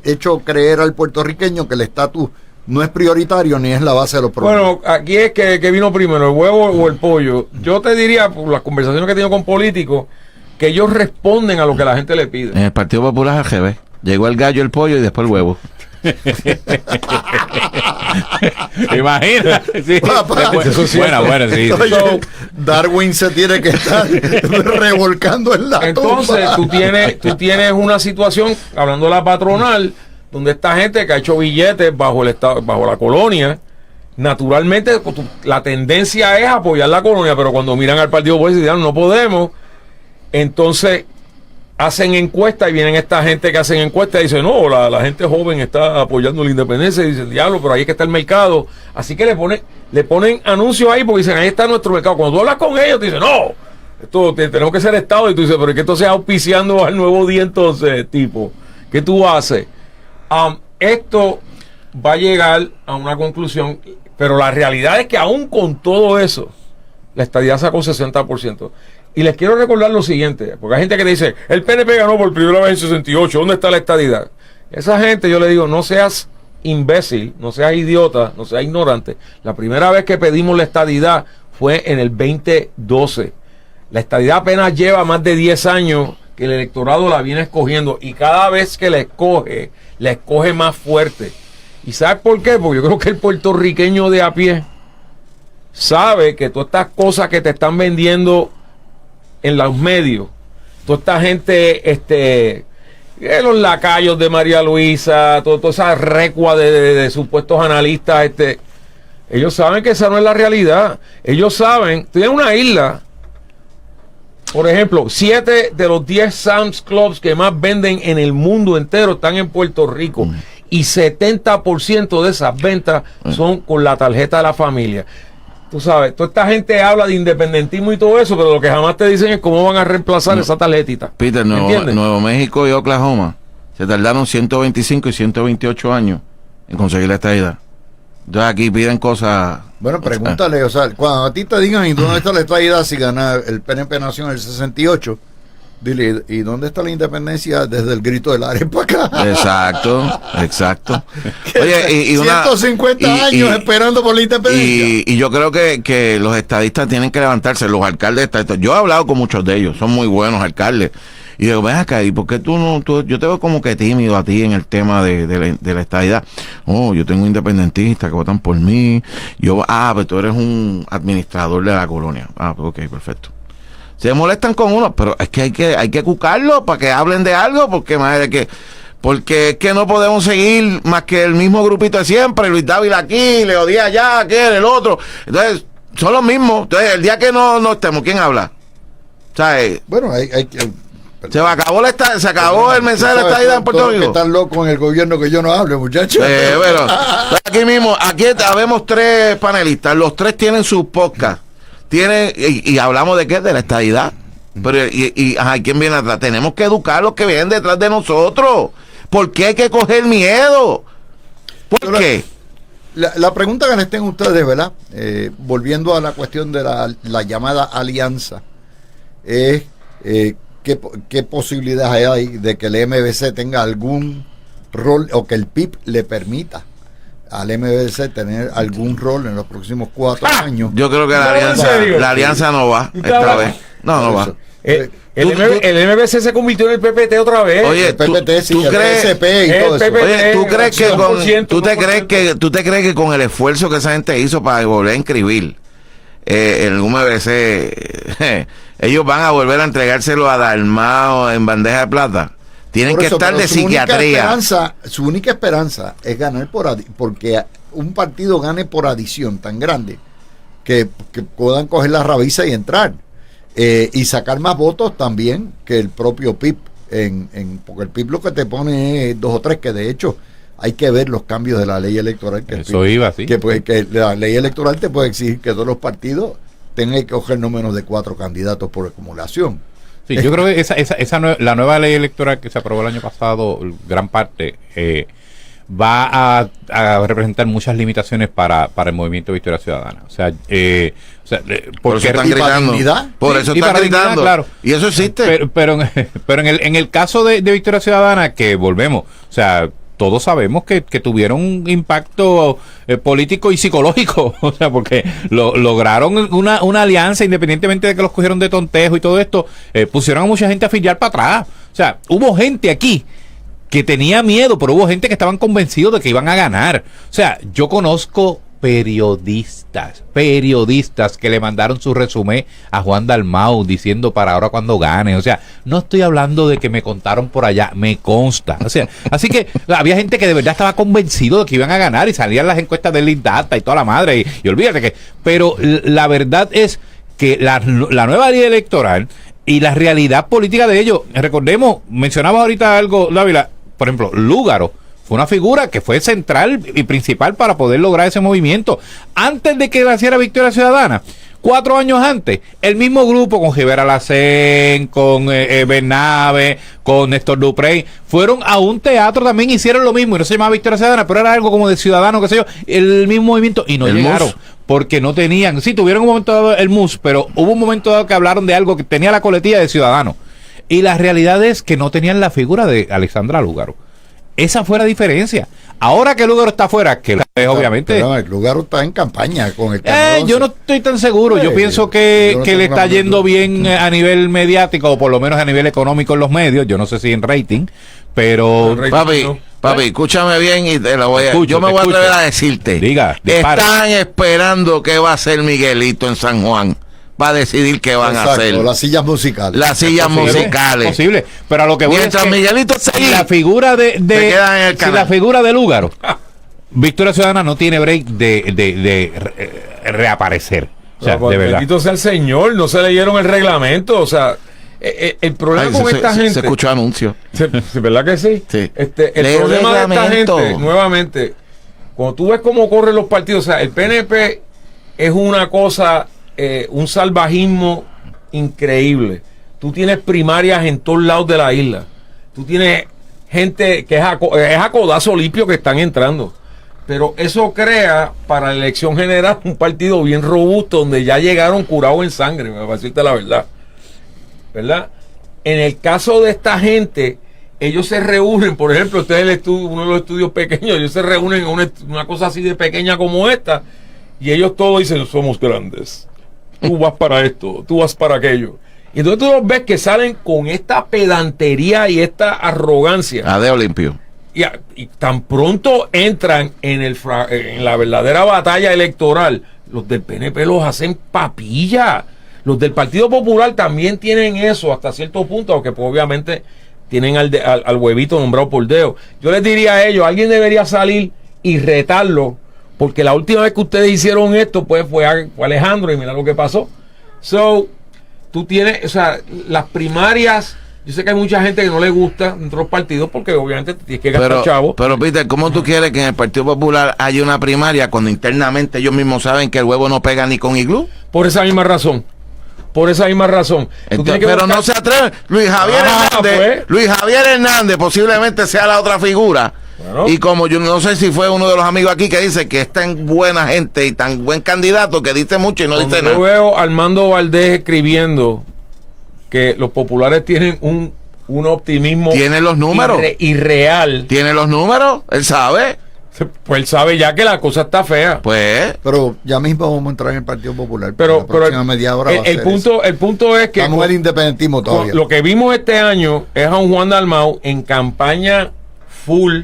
hecho creer al puertorriqueño que el estatus no es prioritario ni es la base de los problemas. Bueno, aquí es que vino primero, el huevo o el pollo. Yo te diría, por las conversaciones que he tenido con políticos, que ellos responden a lo que la gente le pide. En el Partido Popular al revés. Llegó el gallo, el pollo y después el huevo. Imagina. Sí. Bueno, sí. Oye, Darwin se tiene que estar revolcando en la Entonces, tumba. tú tienes una situación, hablando de la patronal, donde esta gente que ha hecho billetes bajo el estado, bajo la colonia, naturalmente la tendencia es apoyar la colonia, pero cuando miran al Partido Popular y dicen, no podemos, entonces hacen encuestas y vienen esta gente que hacen encuestas y dicen, no, la gente joven está apoyando la independencia, y dicen, diablo, pero ahí es que está el mercado. Así que le ponen anuncios ahí porque dicen, ahí está nuestro mercado. Cuando tú hablas con ellos, te dicen, no, esto tenemos que ser Estado. Y tú dices, pero es que entonces auspiciando al nuevo día, entonces, tipo, ¿qué tú haces? Esto va a llegar a una conclusión, pero la realidad es que aún con todo eso, la estadidad sacó 60%. Y les quiero recordar lo siguiente, porque hay gente que dice, el PNP ganó por primera vez en 68, ¿dónde está la estadidad? Esa gente, yo le digo, no seas imbécil, no seas idiota, no seas ignorante. La primera vez que pedimos la estadidad fue en el 2012. La estadidad apenas lleva más de 10 años que el electorado la viene escogiendo, y cada vez que la escoge más fuerte. ¿Y sabes por qué? Porque yo creo que el puertorriqueño de a pie sabe que todas estas cosas que te están vendiendo en los medios, toda esta gente, los lacayos de María Luisa, toda esa recua de supuestos analistas, ellos saben que esa no es la realidad. Ellos saben, tú en una isla, por ejemplo, 7 de los 10 Sam's Clubs que más venden en el mundo entero están en Puerto Rico, y 70% de esas ventas son con la tarjeta de la familia. Tú sabes, toda esta gente habla de independentismo y todo eso, pero lo que jamás te dicen es cómo van a reemplazar esa tarjetita. Peter, Nuevo México y Oklahoma se tardaron 125 y 128 años en conseguir la estadidad. Entonces aquí piden cosas. Bueno, pregúntale, o sea, cuando a ti te digan, ¿y dónde está la estadidad si gana el PNP nació en el 68? Dile, ¿y dónde está la independencia desde el grito del área para acá? Exacto. Oye, y 150 años esperando por la independencia. Y yo creo que los estadistas tienen que levantarse, los alcaldes estadistas. Yo he hablado con muchos de ellos, son muy buenos alcaldes. Y digo, ven acá, ¿y por qué yo te veo como que tímido a ti en el tema de la estadidad? Oh, yo tengo independentistas que votan por mí. Pues tú eres un administrador de la colonia. Pues ok, perfecto. Se molestan con uno, pero es que hay que cucarlo para que hablen de algo, porque es que no podemos seguir más que el mismo grupito de siempre, Luis Dávila aquí, Leo Díaz allá, aquel, el otro. Entonces, son los mismos. Entonces, el día que no estemos, ¿quién habla? ¿Sabes? Bueno, hay que... Se acabó el mensaje de la estadidad en Puerto Rico. Que están locos en el gobierno que yo no hable, muchachos. Bueno, aquí mismo, aquí habemos 3 panelistas, los 3 tienen sus podcasts. Y hablamos de qué, de la estadidad. Pero ¿quién viene atrás? Tenemos que educar a los que vienen detrás de nosotros. ¿Por qué hay que coger miedo? ¿Por qué? La pregunta que les tengo a ustedes, ¿verdad? Volviendo a la cuestión de la llamada alianza, es ¿qué posibilidades hay de que el MBC tenga algún rol o que el PIB le permita al MBC tener algún rol en los próximos 4 años. Yo creo que la alianza no va esta vez. No va. El MBC se convirtió en el PPT otra vez. Oye, el PPT sí, ¿tú el crees, PSP y todo eso. oye, ¿tú crees que con, 100%, tú te crees que con el esfuerzo que esa gente hizo para volver a inscribir el MBC, ellos van a volver a entregárselo a Dalmao en bandeja de plata? Tienen Por que eso, estar pero de psiquiatría. Su única esperanza es ganar porque un partido gane por adición tan grande que puedan coger la rabiza y entrar. Y sacar más votos también que el propio PIB. Porque el PIB lo que te pone es 2 o 3, que de hecho hay que ver los cambios de la ley electoral. Que Eso PIB, iba, sí. que la ley electoral te puede exigir que todos los partidos tengan que coger no menos de 4 candidatos por acumulación. Sí, yo creo que la nueva ley electoral que se aprobó el año pasado, gran parte, va a representar muchas limitaciones para el movimiento Victoria Ciudadana. Por eso están ¿y para gritando. dignidad? Por eso y están para dignidad, gritando. claro. Y eso existe. Pero en el caso de Victoria Ciudadana, que volvemos, o sea, todos sabemos que tuvieron un impacto político y psicológico, o sea, porque lograron una alianza, independientemente de que los cogieron de tontejo y todo esto, pusieron a mucha gente a afiliar para atrás. O sea, hubo gente aquí que tenía miedo, pero hubo gente que estaban convencidos de que iban a ganar. O sea, yo conozco periodistas que le mandaron su resumen a Juan Dalmau diciendo para ahora cuando gane. O sea, no estoy hablando de que me contaron por allá, me consta. O sea, así que había gente que de verdad estaba convencido de que iban a ganar y salían las encuestas de Lead Data y toda la madre y olvídate que, pero la verdad es que la nueva ley electoral y la realidad política de ellos, recordemos, mencionaba ahorita algo, Dávila, por ejemplo, Lúgaro fue una figura que fue central y principal para poder lograr ese movimiento. Antes de que naciera Victoria Ciudadana, 4 años antes, el mismo grupo con Rivera Lacén, con Bernabe, con Néstor Duprey, fueron a un teatro también, hicieron lo mismo, y no se llamaba Victoria Ciudadana, pero era algo como de ciudadano, qué sé yo, el mismo movimiento, y no llegaron. MUS. Porque no tenían, sí, tuvieron un momento dado el MUS, pero hubo un momento dado que hablaron de algo que tenía la coletilla de ciudadano. Y la realidad es que no tenían la figura de Alexandra Lúgaro. Esa fue la diferencia. Ahora que Lúgaro está afuera, que obviamente... Pero Lúgaro está en campaña con el yo no estoy tan seguro. Yo pienso que le está yendo bien a nivel mediático, o por lo menos a nivel económico en los medios. Yo no sé si en rating, pero... Papi, escúchame bien y te la voy a... Yo me voy a atrever a decirte. Diga, dispara. Están esperando qué va a hacer Miguelito en San Juan. Va a decidir qué van a hacer. Las sillas musicales. Las sillas musicales. Es posible, pero a lo que voy mientras es que Miguelito está ahí, la figura si la figura de Lúgaro, Victoria Ciudadana no tiene break de reaparecer. O sea, de verdad. Bendito sea el Señor, no se leyeron el reglamento, o sea, el problema con esta gente... Se escuchó anuncio. ¿Verdad que sí? Sí. El problema de esta gente, nuevamente, cuando tú ves cómo corren los partidos, o sea, el PNP es una cosa... un salvajismo increíble. Tú tienes primarias en todos lados de la isla. Tú tienes gente que es a codazo limpio que están entrando. Pero eso crea para la elección general un partido bien robusto donde ya llegaron curados en sangre, me va a decirte la verdad. ¿Verdad? En el caso de esta gente, ellos se reúnen, por ejemplo, uno de los estudios pequeños, ellos se reúnen en una cosa así de pequeña como esta, y ellos todos dicen, somos grandes. Tú vas para esto, tú vas para aquello. Y entonces tú los ves que salen con esta pedantería y esta arrogancia. Adeo limpio. Y tan pronto entran en la verdadera batalla electoral, los del PNP los hacen papilla. Los del Partido Popular también tienen eso hasta cierto punto, aunque pues, obviamente tienen al huevito nombrado por dedo. Yo les diría a ellos, alguien debería salir y retarlo. Porque la última vez que ustedes hicieron esto, pues fue Alejandro y mira lo que pasó. Tú tienes, o sea, las primarias, yo sé que hay mucha gente que no le gusta dentro de los partidos porque obviamente tienes que gastar chavo. Pero Peter, ¿cómo tú quieres que en el Partido Popular haya una primaria cuando internamente ellos mismos saben que el huevo no pega ni con iglú? Por esa misma razón. Entonces, pero no se atreve. Luis Javier Hernández posiblemente sea la otra figura. Bueno. Y como yo no sé si fue uno de los amigos aquí que dice que es tan buena gente y tan buen candidato que dice mucho y no dice nada. Yo veo a Armando Valdés escribiendo que los populares tienen un optimismo. ¿Tiene los números? Irreal. ¿Tiene los números? Él sabe. Pues él sabe ya que la cosa está fea. Pues, Pero ya mismo vamos a entrar en el Partido Popular. Pero, la próxima media hora va a ser eso. el punto es que Estamos en el independentismo todavía. lo que vimos este año es a un Juan Dalmau en campaña full.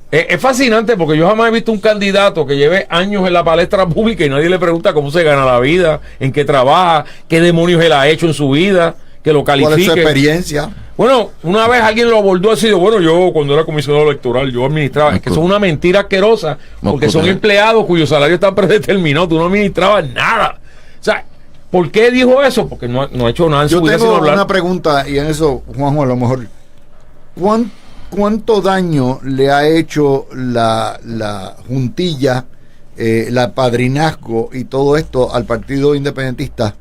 Es fascinante porque yo jamás he visto un candidato que lleve años en la palestra pública y nadie le pregunta cómo se gana la vida, en qué trabaja, qué demonios él ha hecho en su vida, que lo califique. ¿Cuál es su experiencia? Bueno, una vez alguien lo abordó así de, bueno, yo cuando era comisionado electoral, yo administraba. Es que eso es una mentira asquerosa, porque son empleados cuyos salarios están predeterminados, tú no administrabas nada. O sea, ¿por qué dijo eso? Porque no ha hecho nada en Yo su vida tengo sino hablar. una pregunta, y en eso, Juanjo, a lo mejor, ¿cuánto daño le ha hecho la juntilla, el padrinazgo y todo esto al Partido Independentista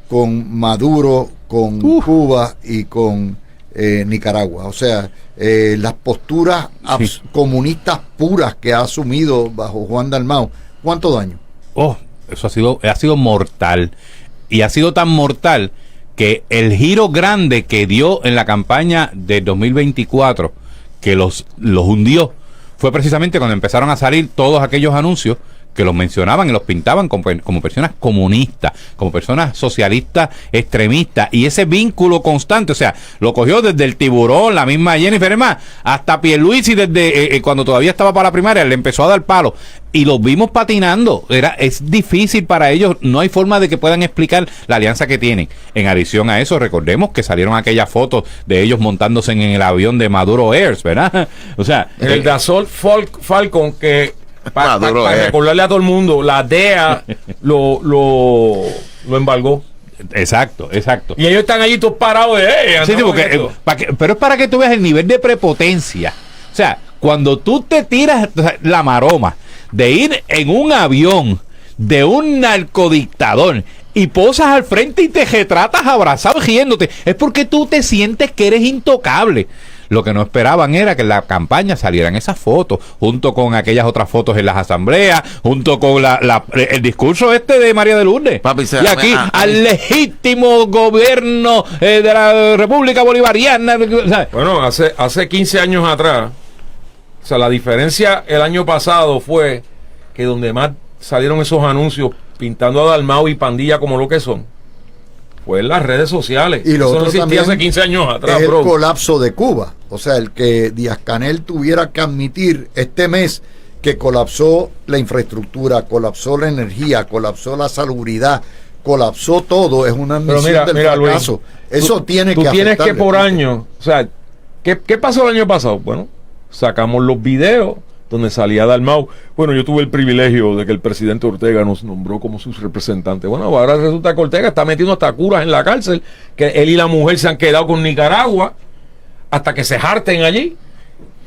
con Maduro, con Cuba y con Nicaragua? O sea, las posturas comunistas puras que ha asumido bajo Juan Dalmau, ¿cuánto daño? Oh, eso ha sido mortal. Y ha sido tan mortal que el giro grande que dio en la campaña de 2024, que los hundió, fue precisamente cuando empezaron a salir todos aquellos anuncios que los mencionaban y los pintaban como personas comunistas, como personas socialistas extremistas, y ese vínculo constante, o sea, lo cogió desde el Tiburón, la misma Jennifer, es más, hasta Pierluisi desde cuando todavía estaba para la primaria, le empezó a dar palo, y los vimos patinando. Es difícil para ellos, no hay forma de que puedan explicar la alianza que tienen. En adición a eso, recordemos que salieron aquellas fotos de ellos montándose en el avión de Maduro Airs, ¿verdad? O sea, El de Assault Falcon, que para recordarle a todo el mundo, la DEA lo embargó. Exacto. Y ellos están allí todos parados de Sí, porque, pero es para que tú veas el nivel de prepotencia. O sea, cuando tú te tiras la maroma de ir en un avión de un narcodictador y posas al frente y te retratas abrazado riéndote, es porque tú te sientes que eres intocable. Lo que no esperaban era que en la campaña salieran esas fotos, junto con aquellas otras fotos en las asambleas, junto con el discurso de María de Lourdes. Papi, y aquí al legítimo gobierno de la República Bolivariana. ¿Sabes? Bueno, hace 15 años atrás, o sea, la diferencia el año pasado fue que donde más salieron esos anuncios pintando a Dalmau y Pandilla como lo que son, fue en las redes sociales. Y lo eso no otro existía hace también 15 años atrás, es bro. el colapso de Cuba. O sea, el que Díaz-Canel tuviera que admitir este mes que colapsó la infraestructura, colapsó la energía, colapsó la salubridad, colapsó todo, es una admisión del fracaso. Luis, eso tiene que tú tienes afectarle. que por año, o sea, ¿qué pasó el año pasado? Bueno, sacamos los videos donde salía Dalmau. Bueno, yo tuve el privilegio de que el presidente Ortega nos nombró como sus representantes. Bueno, ahora resulta que Ortega está metiendo hasta curas en la cárcel, que él y la mujer se han quedado con Nicaragua hasta que se harten allí.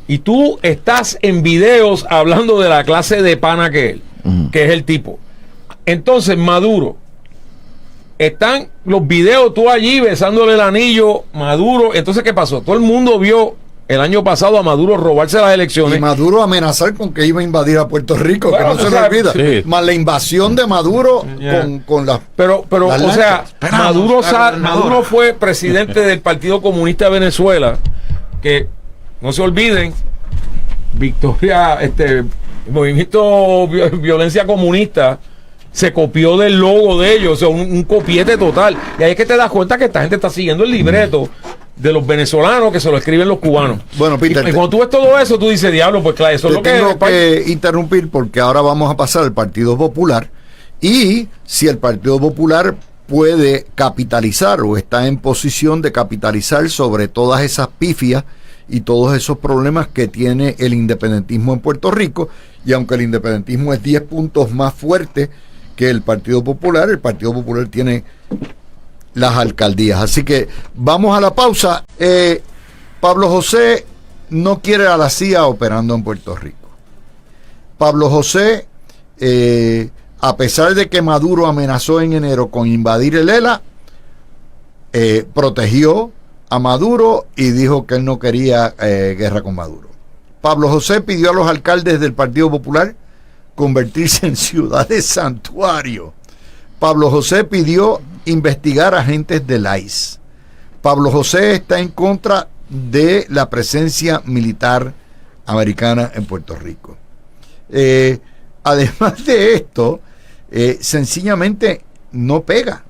Y tú estás en videos hablando de la clase de pana que él, que es el tipo. Entonces, Maduro, están los videos, tú allí besándole el anillo, Maduro. Entonces, ¿qué pasó? Todo el mundo vio el año pasado a Maduro robarse las elecciones. Y Maduro amenazar con que iba a invadir a Puerto Rico, bueno, que no se le olvida. Sí. Más la invasión de Maduro con las... Pero las o sea, lanchas. Maduro fue presidente del Partido Comunista de Venezuela, que no se olviden, Victoria, el movimiento Violencia Comunista se copió del logo de ellos, o sea, un copiete total. Y ahí es que te das cuenta que esta gente está siguiendo el libreto de los venezolanos que se lo escriben los cubanos. Bueno, Peter, y cuando tú ves todo eso, tú dices, diablo, pues claro, eso es lo que tengo que interrumpir porque ahora vamos a pasar al Partido Popular, y si el Partido Popular puede capitalizar o está en posición de capitalizar sobre todas esas pifias y todos esos problemas que tiene el independentismo en Puerto Rico. Y aunque el independentismo es 10 puntos más fuerte que el Partido Popular tiene las alcaldías. Así que vamos a la pausa. Pablo José no quiere a la CIA operando en Puerto Rico. Pablo José, a pesar de que Maduro amenazó en enero con invadir el ELA, protegió a Maduro y dijo que él no quería guerra con Maduro. Pablo José pidió a los alcaldes del Partido Popular convertirse en ciudades santuario. Pablo José pidió investigar agentes del ICE. Pablo José está en contra de la presencia militar americana en Puerto Rico. Además de esto, sencillamente no pega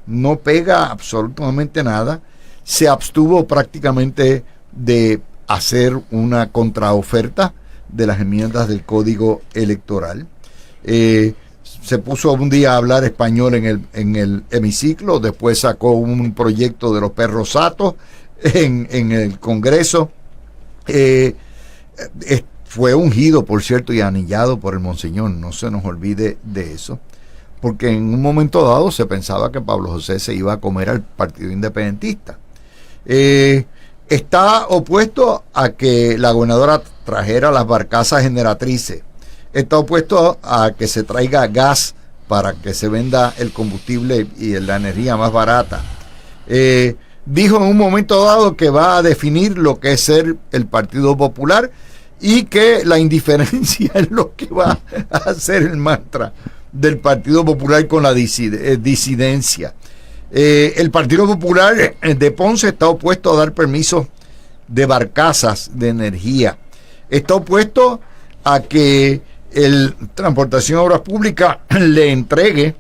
absolutamente nada. Se abstuvo prácticamente de hacer una contraoferta de las enmiendas del Código Electoral. Se puso un día a hablar español en el hemiciclo, después sacó un proyecto de los perros satos en el Congreso. Fue ungido, por cierto, y anillado por el Monseñor, no se nos olvide de eso, porque en un momento dado se pensaba que Pablo José se iba a comer al Partido Independentista. Está opuesto a que la gobernadora trajera las barcazas generatrices, está opuesto a que se traiga gas para que se venda el combustible y la energía más barata. Dijo en un momento dado que va a definir lo que es ser el Partido Popular y que la indiferencia es lo que va a hacer el mantra del Partido Popular con la disidencia. El Partido Popular de Ponce está opuesto a dar permisos de barcazas de energía. Está opuesto a que el Transportación Obras Públicas le entregue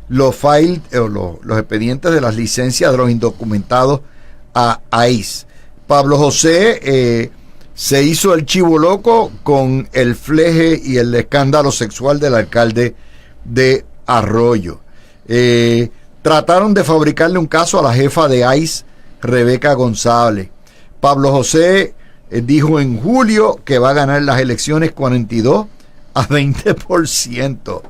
los expedientes de las licencias de los indocumentados a ICE. Pablo José se hizo el chivo loco con el fleje y el escándalo sexual del alcalde de Arroyo. Trataron de fabricarle un caso a la jefa de ICE, Rebeca González. Pablo José dijo en julio que va a ganar las elecciones 42 a 20%.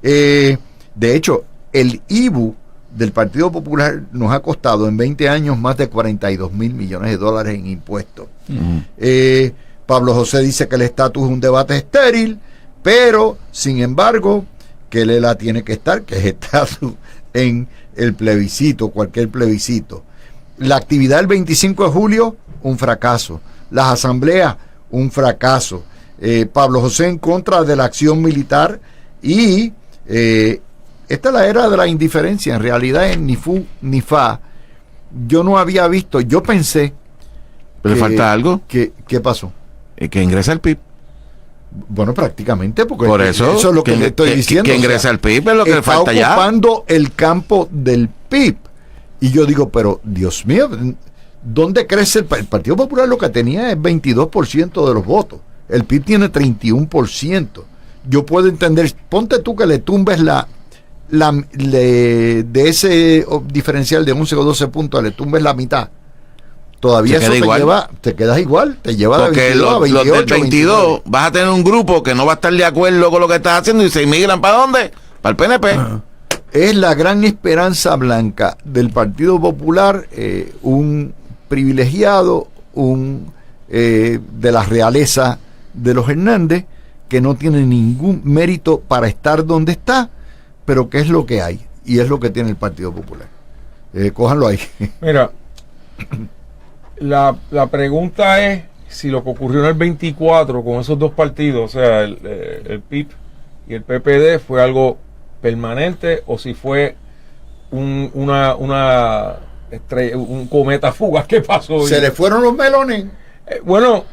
De hecho, el IBU del Partido Popular nos ha costado en 20 años más de 42 mil millones de dólares en impuestos. Pablo José dice que el estatus es un debate estéril, pero sin embargo que Lela tiene que estar, que es estatus en el plebiscito, cualquier plebiscito. La actividad del 25 de julio, un fracaso. Las asambleas, un fracaso. Pablo José en contra de la acción militar y esta es la era de la indiferencia. En realidad en ni fu ni fa. Yo no había visto, yo pensé. ¿Pero le falta algo? ¿Qué pasó? Que ingresa el PIB. Bueno, prácticamente, porque por eso es lo que le estoy diciendo. Que ingresa el PIB es lo que le falta ya. Está ocupando el campo del PIB. Y yo digo, pero Dios mío, ¿dónde crece el Partido Popular? Lo que tenía es 22% de los votos. El PIB tiene 31%. Yo puedo entender, ponte tú que le tumbes de ese diferencial de 11 o 12 puntos, le tumbes la mitad. Todavía eso te quedas igual, te lleva porque de 22 a 28, los del 22 29. Vas a tener un grupo que no va a estar de acuerdo con lo que estás haciendo y se inmigran ¿para dónde? Para el PNP. Es la gran esperanza blanca del Partido Popular, un privilegiado, de la realeza de los Hernández, que no tiene ningún mérito para estar donde está, pero que es lo que hay, y es lo que tiene el Partido Popular. Cójanlo ahí. Mira, la pregunta es si lo que ocurrió en el 24 con esos dos partidos, o sea, el PIB y el PPD, fue algo permanente o si fue un cometa fugaz. ¿Qué pasó? ¿Se le fueron los melones? Bueno,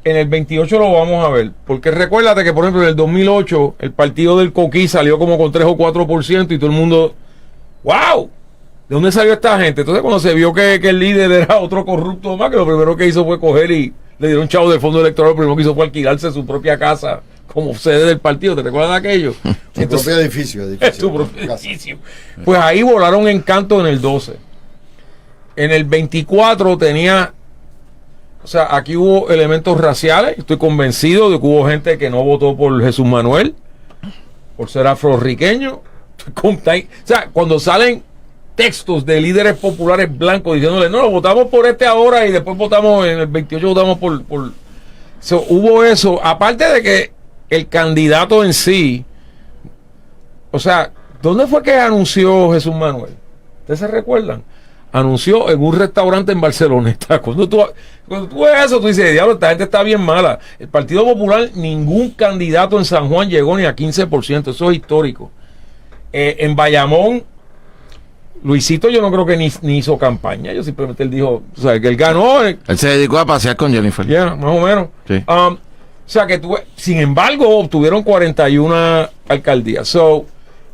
en el 28 lo vamos a ver, porque recuérdate que por ejemplo en el 2008 el partido del Coquí salió como con 3 o 4% y todo el mundo, ¡wow! ¿De dónde salió esta gente? Entonces cuando se vio que el líder era otro corrupto más, que lo primero que hizo fue coger y le dieron un chavo del fondo electoral, lo primero que hizo fue alquilarse su propia casa como sede del partido. ¿Te recuerdas de aquello? Su propio edificio. Su propio edificio. Pues ahí volaron encanto en el 12. En el 24 tenía... O sea, aquí hubo elementos raciales. Estoy convencido de que hubo gente que no votó por Jesús Manuel, por ser afroriqueño. O sea, cuando salen textos de líderes populares blancos diciéndole, no, votamos por este ahora y después votamos en el 28, votamos por... hubo eso. Aparte de que el candidato en sí, o sea, ¿dónde fue que anunció Jesús Manuel? ¿Ustedes se recuerdan? Anunció en un restaurante en Barcelona. Cuando tú ves eso, tú dices, diablo, esta gente está bien mala. El Partido Popular, ningún candidato en San Juan llegó ni a 15%. Eso es histórico. En Bayamón, Luisito yo no creo que ni hizo campaña. Yo simplemente él dijo, o sea, que él ganó. Él se dedicó a pasear con Jennifer. Ya, más o menos. Sí. O sea que sin embargo, obtuvieron 41 alcaldías. So,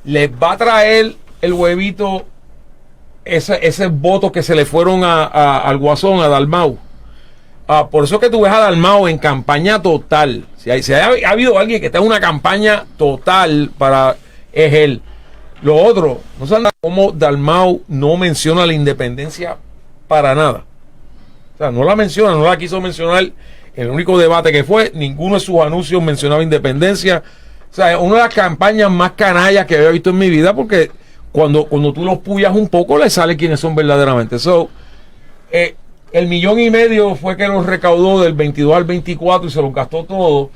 les va a traer el huevito ese voto que se le fueron al Guasón, a Dalmau. Por eso que tú ves a Dalmau en campaña total. Si ha habido alguien que está en una campaña total es él. Lo otro, no sé cómo Dalmau no menciona la independencia para nada. O sea, no la menciona, no la quiso mencionar. El único debate que fue, ninguno de sus anuncios mencionaba independencia. O sea, una de las campañas más canallas que había visto en mi vida, porque cuando tú los puyas un poco, le sale quiénes son verdaderamente. So, el 1,5 millones fue que los recaudó del 22 al 24 y se los gastó todo.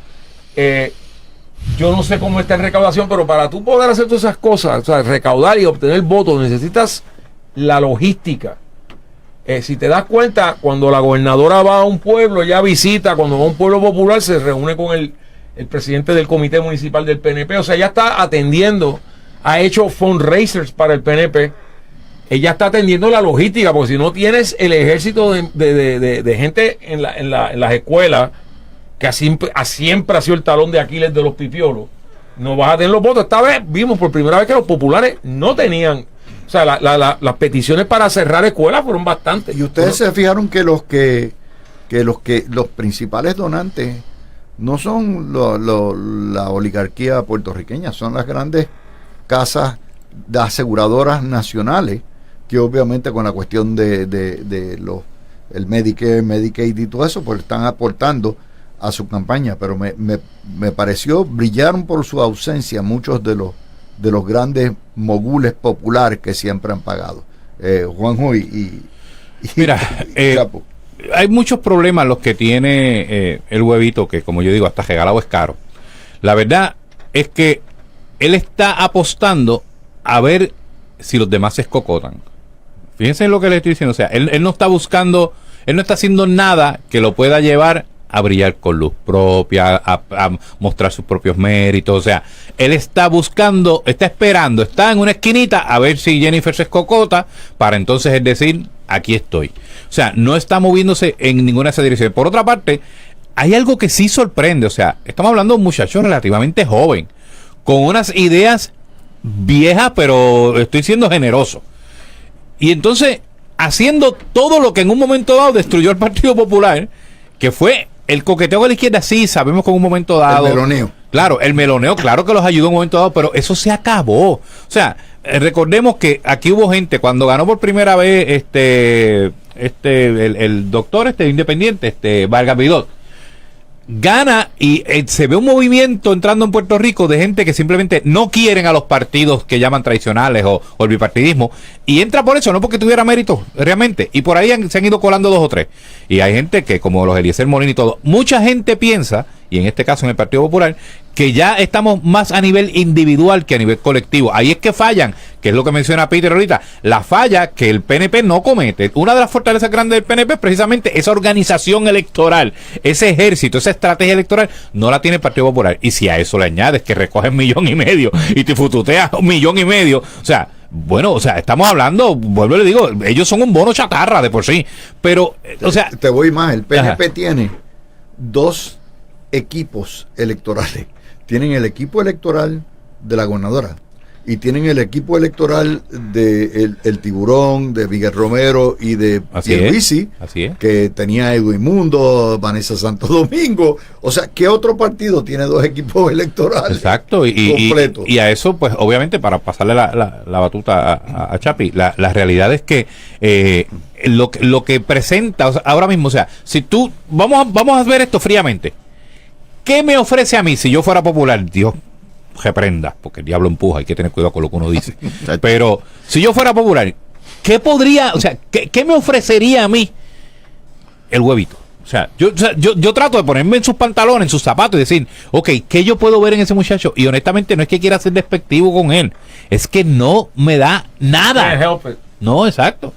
Yo no sé cómo está en recaudación, pero para tú poder hacer todas esas cosas, o sea, recaudar y obtener votos, necesitas la logística. Si te das cuenta, cuando la gobernadora va a un pueblo, ella visita, cuando va a un pueblo popular, se reúne con el presidente del comité municipal del PNP. O sea, ella está atendiendo, ha hecho fundraisers para el PNP. Ella está atendiendo la logística, porque si no tienes el ejército de gente en las escuelas, que siempre ha sido el talón de Aquiles de los pipiolos, no vas a tener los votos. Esta vez vimos por primera vez que los populares no tenían. O sea, las peticiones para cerrar escuelas fueron bastantes. Y ustedes se fijaron que los principales donantes no son la oligarquía puertorriqueña, son las grandes casas de aseguradoras nacionales, que obviamente con la cuestión de el Medicare, Medicaid y todo eso, pues están aportando a su campaña. Pero me pareció, brillaron por su ausencia muchos de los grandes mogules populares que siempre han pagado. Juanjo y mira, Chapo. Hay muchos problemas los que tiene el huevito, que como yo digo, hasta regalado es caro. La verdad es que él está apostando a ver si los demás se escocotan. Fíjense en lo que le estoy diciendo. O sea, él no está buscando, él no está haciendo nada que lo pueda llevar a brillar con luz propia, a mostrar sus propios méritos. O sea, él está buscando, está esperando, está en una esquinita a ver si Jennifer se escocota, para entonces es decir, aquí estoy. O sea, no está moviéndose en ninguna de esas direcciones. Por otra parte, hay algo que sí sorprende. O sea, estamos hablando de un muchacho relativamente joven, con unas ideas viejas, pero estoy siendo generoso. Y entonces, haciendo todo lo que en un momento dado destruyó el Partido Popular, que fue el coqueteo con la izquierda. Sí, sabemos que en un momento dado, el meloneo. Claro, el meloneo, claro que los ayudó en un momento dado, pero eso se acabó. O sea, recordemos que aquí hubo gente, cuando ganó por primera vez el doctor independiente, Vargas Vidot, gana y se ve un movimiento entrando en Puerto Rico de gente que simplemente no quieren a los partidos que llaman tradicionales o el bipartidismo, y entra por eso, no porque tuviera mérito realmente, y por ahí se han ido colando 2 o 3, y hay gente que, como los Eliezer Molina y todo, mucha gente piensa, y en este caso en el Partido Popular, que ya estamos más a nivel individual que a nivel colectivo. Ahí es que fallan, que es lo que menciona Peter ahorita, la falla que el PNP no comete. Una de las fortalezas grandes del PNP es precisamente esa organización electoral, ese ejército, esa estrategia electoral, no la tiene el Partido Popular. Y si a eso le añades que recogen 1,5 millones y te fututeas 1,5 millones, o sea, bueno, o sea, estamos hablando, vuelvo y le digo, ellos son un bono chatarra de por sí, pero, o sea... Te voy más, el PNP Ajá. tiene 2 equipos electorales. Tienen el equipo electoral de la gobernadora y tienen el equipo electoral de el Tiburón, de Miguel Romero y de Pierluisi, que tenía Edwin Mundo, Vanessa Santo Domingo. O sea, ¿qué otro partido tiene 2 equipos electorales? Exacto, completos? Y a eso, pues, obviamente, para pasarle la batuta a Chapi, la realidad es que lo que presenta, o sea, ahora mismo, o sea, si tú, vamos a ver esto fríamente. ¿Qué me ofrece a mí si yo fuera popular? Dios reprenda, porque el diablo empuja, hay que tener cuidado con lo que uno dice. Pero si yo fuera popular, ¿qué podría, o sea, qué me ofrecería a mí el huevito? O sea, yo trato de ponerme en sus pantalones, en sus zapatos y decir, ok, ¿qué yo puedo ver en ese muchacho? Y honestamente no es que quiera ser despectivo con él, es que no me da nada. No, exacto.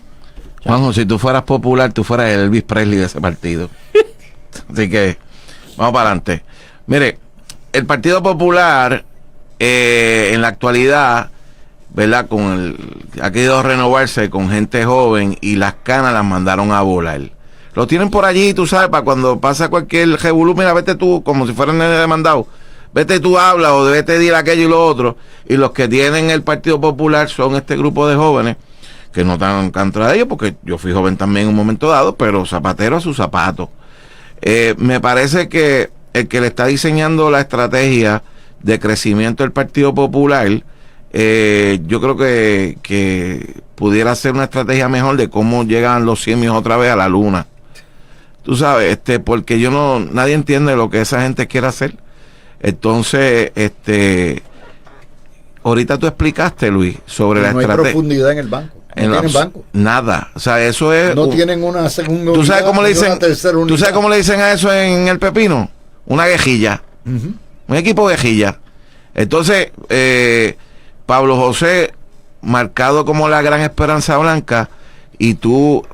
Juanjo, si tú fueras popular, tú fueras el Elvis Presley de ese partido. Así que, vamos para adelante. Mire, el Partido Popular en la actualidad, ¿verdad? Ha querido renovarse con gente joven y las canas las mandaron a volar. Lo tienen por allí, tú sabes, para cuando pasa cualquier revolú, mira, vete tú, como si fueran demandado. Vete tú, habla, o vete dir aquello y lo otro. Y los que tienen el Partido Popular son este grupo de jóvenes que no están en contra de ellos, porque yo fui joven también en un momento dado, pero zapatero a su zapato. Me parece que el que le está diseñando la estrategia de crecimiento del Partido Popular, yo creo que pudiera ser una estrategia mejor de cómo llegan los simios otra vez a la luna. Tú sabes, porque nadie entiende lo que esa gente quiere hacer. Entonces, ahorita tú explicaste, Luis, sobre la estrategia. No hay profundidad en el banco. No tienen banco. Nada. O sea, eso es. No tienen una segunda unidad. ¿Tú sabes cómo le dicen? ¿Tú sabes cómo le dicen a eso en el pepino? Una guejilla. Un equipo de guejilla. Entonces, Pablo José, marcado como la gran esperanza blanca, y tú,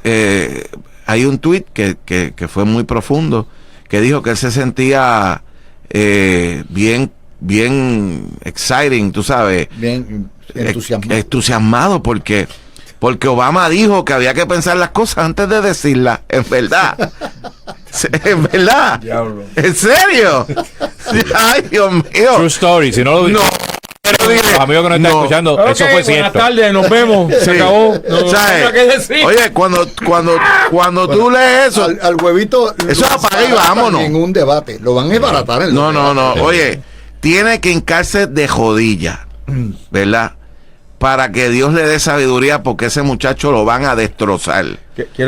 hay un tuit que fue muy profundo, que dijo que él se sentía bien exciting, tú sabes, bien entusiasmado porque Obama dijo que había que pensar las cosas antes de decirlas, en verdad. En verdad. Diablo. ¿En serio? Ay, Dios mío. True story, si no lo No. los amigos que nos están escuchando, Okay, eso fue buenas cierto. tardes, nos vemos. Se acabó. No ¿Sabes? nada que decir. Oye, cuando tú lees eso, al huevito. Eso lo apaga y desbaratan vámonos. En un debate. Lo van a desbaratar en no. debate. Oye, tiene que hincarse de rodilla, ¿verdad? Para que Dios le dé sabiduría, porque ese muchacho lo van a destrozar.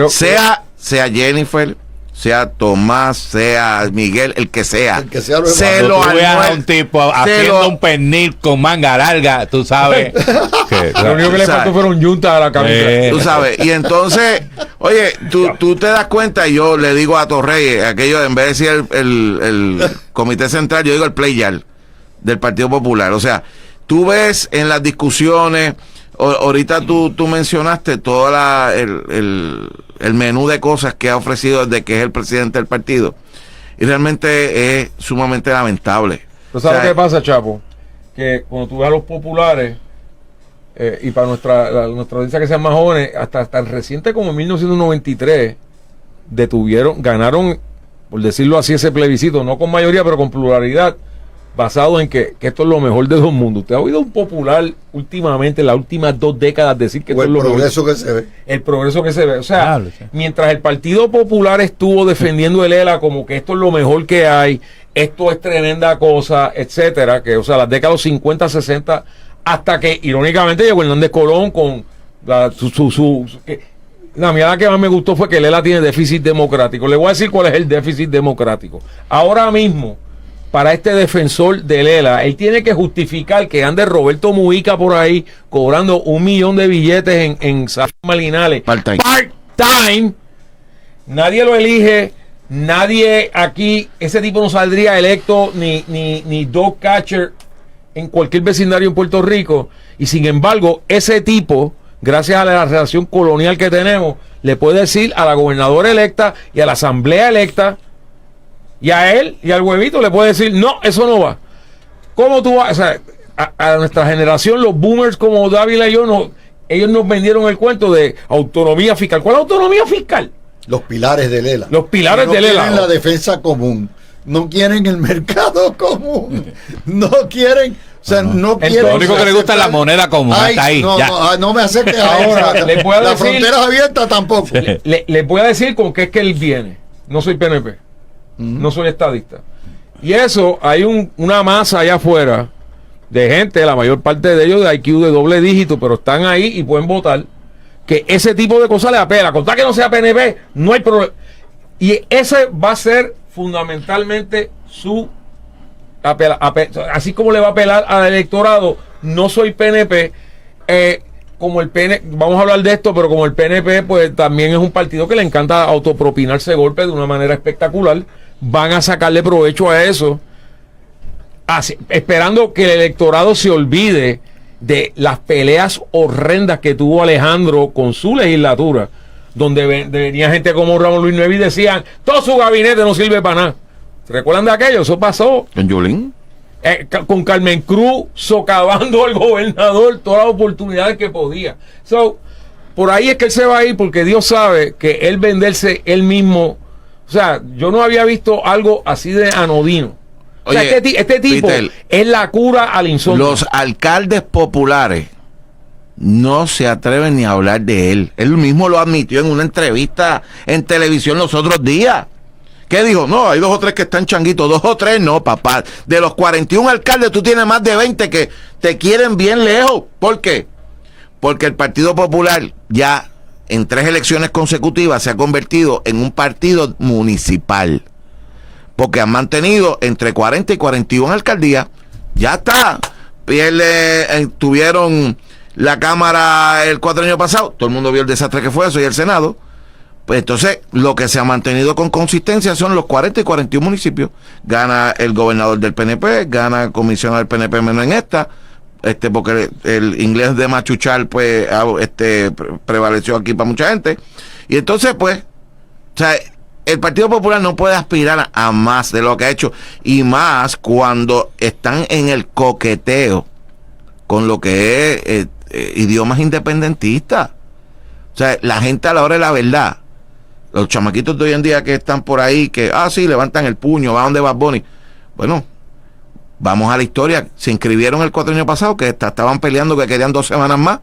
Sea Jennifer, sea Tomás, sea Miguel, el que sea. El que sea lo se Cuando lo tú veas a almuer- un tipo se haciendo lo- un pernil con manga larga, tú sabes. que, Lo único que le ¿sabes? faltó fueron yuntas a la camisa. Tú sabes, y entonces, oye, tú te das cuenta, y yo le digo a Torreyes, aquello, en vez de decir el comité central, yo digo el playar del Partido Popular. O sea, tú ves en las discusiones, ahorita tú mencionaste todo el menú de cosas que ha ofrecido desde que es el presidente del partido, y realmente es sumamente lamentable. ¿Tú sabes O sea, qué pasa, Chapo? Que cuando tú ves a los populares, y para nuestra audiencia que sean más jóvenes, hasta tan reciente como en 1993, ganaron, por decirlo así, ese plebiscito, no con mayoría, pero con pluralidad, basado en que esto es lo mejor de dos mundos. ¿Usted ha oído un popular últimamente, en las últimas 2 décadas, decir que O esto es el lo mejor? progreso que se ve. El progreso que se ve. O sea, Claro, sí. mientras el Partido Popular estuvo defendiendo el ELA como que esto es lo mejor que hay, esto es tremenda cosa, etcétera, que, o sea, las décadas 50, 60, hasta que irónicamente llegó Hernández Colón con la mirada que más me gustó fue que el ELA tiene déficit democrático. Le voy a decir cuál es el déficit democrático. Ahora mismo, para este defensor del ELA, él tiene que justificar que ande Roberto Mujica por ahí cobrando 1 millón de billetes en San Malinales. Part-time. Part-time. Nadie lo elige. Nadie aquí, ese tipo no saldría electo ni dog catcher en cualquier vecindario en Puerto Rico. Y sin embargo, ese tipo, gracias a la relación colonial que tenemos, le puede decir a la gobernadora electa y a la asamblea electa, y a él y al huevito le puede decir, no, eso no va. ¿Cómo tú vas? O sea, a nuestra generación, los boomers como Dávila y yo, ellos nos vendieron el cuento de autonomía fiscal. ¿Cuál es autonomía fiscal? Los pilares del ELA. Los pilares no del ELA. quieren la defensa común. No quieren el mercado común. No quieren. O sea, no quieren. Lo único que le gusta es la moneda común. Ay, Hasta ahí. no, ya. no me acerques a Ahora, eso. le puedo Las decir- fronteras abiertas tampoco. Le voy a decir con qué es que él viene. No soy PNP. No soy estadista. Y eso, hay una masa allá afuera de gente, la mayor parte de ellos de IQ de doble dígito, pero están ahí y pueden votar, que ese tipo de cosas le apela. Contar que no sea PNP, no hay problema. Y ese va a ser fundamentalmente su así como le va a apelar al electorado. No soy PNP, como el PNP, vamos a hablar de esto, pero como el PNP pues también es un partido que le encanta autopropinarse golpes de una manera espectacular, van a sacarle provecho a eso, esperando que el electorado se olvide de las peleas horrendas que tuvo Alejandro con su legislatura, donde venía gente como Ramón Luis Nuevo y decían, todo su gabinete no sirve para nada. ¿Se recuerdan de aquello? Eso pasó. ¿Con Yulín? Con Carmen Cruz socavando al gobernador todas las oportunidades que podía. por ahí es que él se va a ir, porque Dios sabe que él venderse él mismo. O sea, yo no había visto algo así de anodino. O sea, Oye, este tipo Peter, es la cura al insomnio. los alcaldes populares no se atreven ni a hablar de él. Él mismo lo admitió en una entrevista en televisión los otros días. ¿Qué dijo? No, hay 2 o 3 que están changuitos. 2 o 3 no, papá. De los 41 alcaldes, tú tienes más de 20 que te quieren bien lejos. ¿Por qué? Porque el Partido Popular ya en 3 elecciones consecutivas se ha convertido en un partido municipal. Porque han mantenido entre 40 y 41 alcaldías. Ya está. Tuvieron la Cámara el 4 años pasado. Todo el mundo vio el desastre que fue eso, y el Senado. Pues entonces, lo que se ha mantenido con consistencia son los 40 y 41 municipios. Gana el gobernador del PNP, gana el comisionado del PNP menos en esta, porque el inglés de machuchar, pues, prevaleció aquí para mucha gente. Y entonces, pues, o sea, el Partido Popular no puede aspirar a más de lo que ha hecho, y más cuando están en el coqueteo con lo que es idiomas independentistas. O sea, la gente a la hora de la verdad, los chamaquitos de hoy en día que están por ahí, que, sí, levantan el puño, va donde Bad Bunny. Bueno, vamos a la historia. Se inscribieron el 4 años pasado, que estaban peleando que querían 2 semanas más,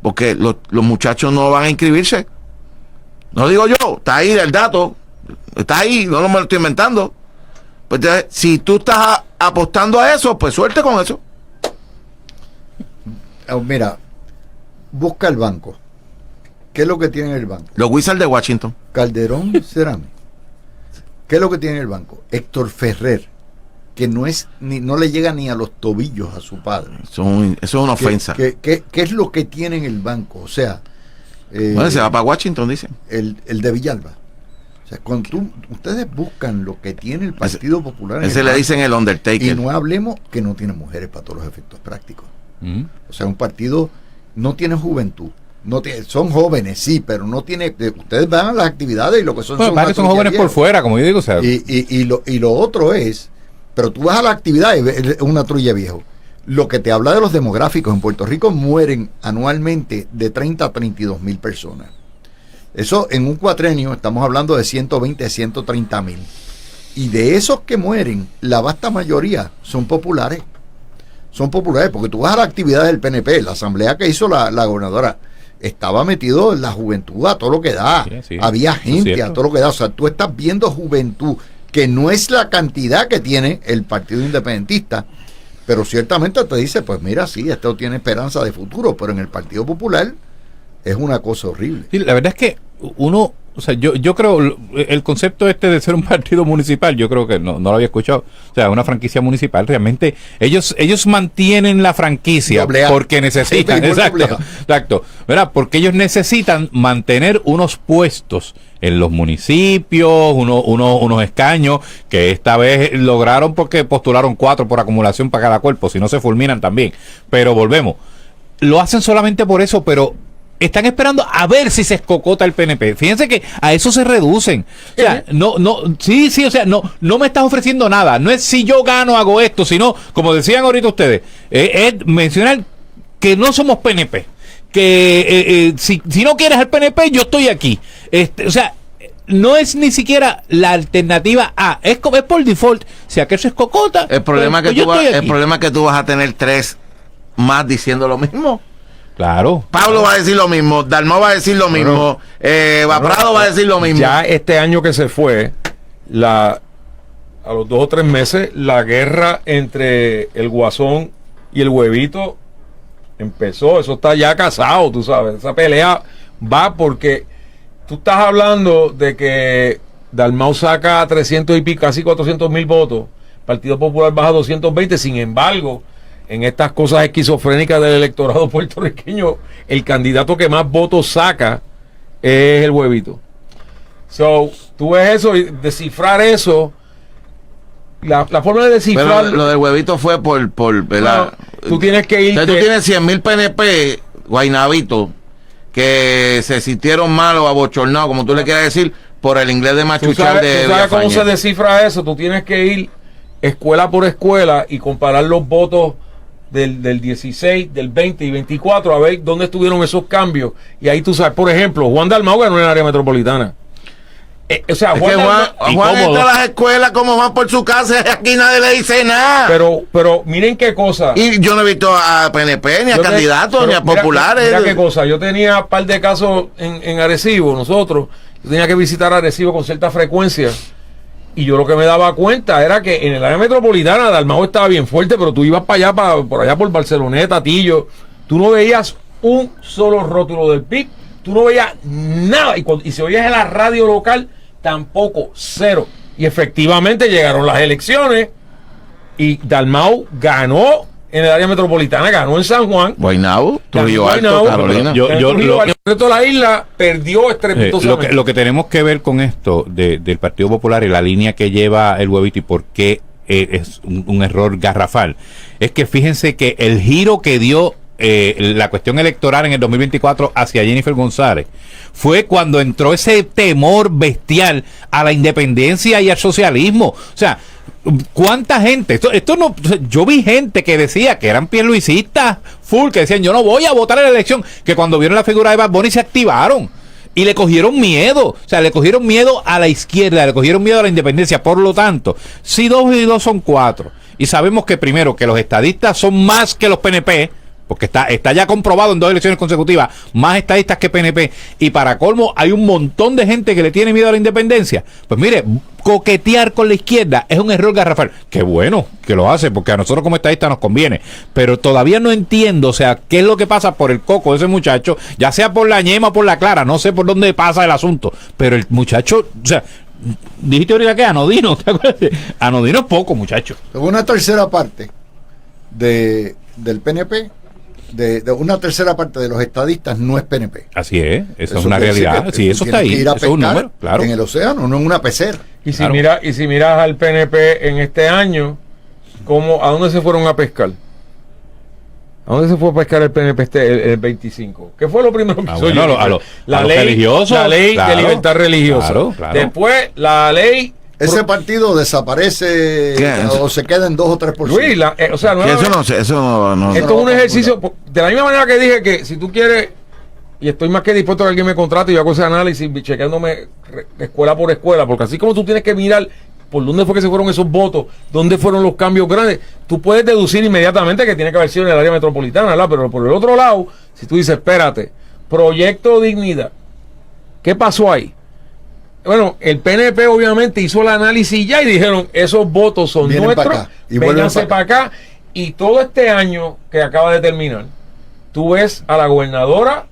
porque los muchachos no van a inscribirse. No lo digo yo, está ahí el dato, está ahí, no me lo estoy inventando. Pues entonces, si tú estás apostando a eso, pues suerte con eso. Mira, busca el banco. ¿Qué es lo que tiene el banco? Los Wizards de Washington. Calderón Cerame. ¿Qué es lo que tiene el banco? Héctor Ferrer, que no le llega ni a los tobillos a su padre. Eso es una ofensa. ¿Qué es lo que tiene en el banco? O sea, bueno, se va para Washington, dicen. El de Villalba. O sea, cuando ustedes buscan lo que tiene el Partido Popular en ese el le banco, dicen el Undertaker. y no hablemos que no tiene mujeres para todos los efectos prácticos. O sea, un partido no tiene juventud. Son jóvenes, sí, pero no tiene. Ustedes van a las actividades y lo que son son jóvenes por fuera, como yo digo. O sea, y lo otro es, pero tú vas a la actividad y ves una trulla viejo. Lo que te habla de los demográficos, en Puerto Rico mueren anualmente de 30 a 32 mil personas. Eso en un cuatrenio estamos hablando de 120 a 130 mil. Y de esos que mueren, la vasta mayoría son populares. Son populares porque tú vas a la actividad del PNP, la asamblea que hizo la gobernadora. Estaba metido en la juventud a todo lo que da. Sí, había gente a todo lo que da. O sea, tú estás viendo juventud, que no es la cantidad que tiene el Partido Independentista, pero ciertamente te dice, pues mira, sí, esto tiene esperanza de futuro, pero en el Partido Popular es una cosa horrible. Sí, la verdad es que uno, o sea, yo creo, el concepto de ser un partido municipal, yo creo que no lo había escuchado. O sea, una franquicia municipal, realmente, ellos mantienen la franquicia porque necesitan, exacto, ¿verdad? Porque ellos necesitan mantener unos puestos en los municipios, unos escaños, que esta vez lograron porque postularon 4 por acumulación para cada cuerpo, si no se fulminan también. Pero volvemos, lo hacen solamente por eso, pero están esperando a ver si se escocota el PNP. Fíjense que a eso se reducen. O sea, o sea, no me estás ofreciendo nada. No es si yo gano, hago esto, sino, como decían ahorita ustedes, es mencionar que no somos PNP. Que si no quieres el PNP, yo estoy aquí. O sea, no es ni siquiera la alternativa A. Es por default. Si aquel se escocota, el problema que tú vas a tener 3 más diciendo lo mismo. Claro. Pablo va a decir lo mismo, Dalmau va a decir lo mismo, Prado va a decir lo mismo. Ya este año que se fue, a los 2 o 3 meses, la guerra entre el Guasón y el Huevito empezó. Eso está ya casado, tú sabes. Esa pelea va porque tú estás hablando de que Dalmau saca 300 y pico, casi 400,000 votos. Partido Popular baja 220. Sin embargo, en estas cosas esquizofrénicas del electorado puertorriqueño, el candidato que más votos saca es el Huevito. So, tú ves eso y descifrar eso. La forma de descifrar. Pero lo del Huevito fue por ¿verdad? Bueno, tú tienes que ir. Tú tienes 100,000 PNP, guaynabitos, que se sintieron mal o abochornados, como tú le quieras decir, por el inglés de machuchar de ¿Tú sabes cómo se descifra eso? Tú tienes que ir escuela por escuela y comparar los votos del 16, del 20 y 24, a ver dónde estuvieron esos cambios. Y ahí tú sabes, por ejemplo, Juan Dalmau ganó en el área metropolitana. O sea, Es que Juan entra a las escuelas como Juan por su casa y aquí nadie le dice nada. Pero miren qué cosa. Y yo no he visto a PNP, ni a candidatos, ni a populares. Mira qué cosa. Yo tenía un par de casos en Arecibo, nosotros. Yo tenía que visitar Arecibo con cierta frecuencia. Y yo lo que me daba cuenta era que en el área metropolitana Dalmau estaba bien fuerte, pero tú ibas para allá, por allá por Barceloneta, Tillo, tú no veías un solo rótulo del PIB, tú no veías nada. Y si oías en la radio local, tampoco, cero. Y efectivamente llegaron las elecciones y Dalmau ganó en el área metropolitana, ganó en San Juan. Guaynabo, Trujillo Alto, Carolina. El resto de la isla perdió estrepitosamente. Lo que tenemos que ver con esto del Partido Popular y la línea que lleva el Huevito y por qué es un error garrafal, es que fíjense que el giro que dio la cuestión electoral en el 2024 hacia Jennifer González fue cuando entró ese temor bestial a la independencia y al socialismo. O sea, ¿cuánta gente? Esto no, yo vi gente que decía que eran pierluisistas full, que decían yo no voy a votar en la elección, que cuando vieron la figura de Bad Bunny se activaron y le cogieron miedo. O sea, le cogieron miedo a la izquierda, le cogieron miedo a la independencia. Por lo tanto, si 2 y 2 son 4, y sabemos que primero que los estadistas son más que los PNP, porque está ya comprobado en 2 elecciones consecutivas, más estadistas que PNP, y para colmo hay un montón de gente que le tiene miedo a la independencia. Pues mire, coquetear con la izquierda es un error garrafal. Qué bueno que lo hace, porque a nosotros como estadistas nos conviene, pero todavía no entiendo, o sea, qué es lo que pasa por el coco de ese muchacho, ya sea por la ñema o por la clara, no sé por dónde pasa el asunto, pero el muchacho, o sea, dijiste ahorita que anodino, ¿te acuerdas? Anodino es poco, muchacho. Una tercera parte del PNP, de una tercera parte de los estadistas no es PNP. Así es, eso es una realidad. Sí, eso está ahí. Eso es un número, claro. En el océano, no en una pecera. Y si Claro. miras al PNP en este año, ¿a dónde se fueron a pescar? ¿A dónde se fue a pescar el PNP el 25? ¿Qué fue lo primero que hizo? Bueno, a los religiosos, la ley claro, de libertad religiosa. claro. Después, la ley... Ese partido desaparece o se queda en 2 o 3%. Luis, o sea, Eso no sé, eso no. esto es un ejercicio, de la misma manera que dije que si tú quieres, y estoy más que dispuesto a que alguien me contrate, yo hago ese análisis chequeándome escuela por escuela, porque así como tú tienes que mirar por dónde fue que se fueron esos votos, dónde fueron los cambios grandes, tú puedes deducir inmediatamente que tiene que haber sido en el área metropolitana, ¿verdad? Pero por el otro lado, si tú dices, espérate, Proyecto Dignidad, ¿qué pasó ahí? Bueno, el PNP obviamente hizo el análisis ya y dijeron, esos votos son Vienen nuestros, para acá, y vénganse vuelven para acá. Y todo este año que acaba de terminar, tú ves a la gobernadora,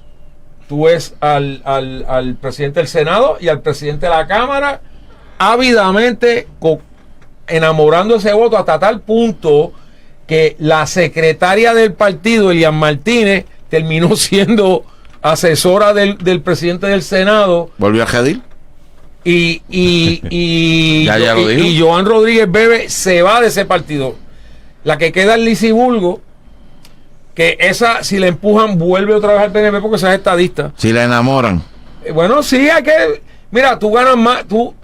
tú ves al presidente del Senado y al presidente de la Cámara ávidamente enamorando ese voto hasta tal punto que la secretaria del partido, Elian Martínez, terminó siendo asesora del presidente del Senado. ¿Volvió a Jedil? Y Ya lo dijo. y Joan Rodríguez Bebe se va de ese partido. La que queda en Lizy Bulgo, que esa, si la empujan, vuelve otra vez al PNP porque esa es estadista. Si la enamoran. Bueno, sí, hay que. Mira, tú ganas más, tú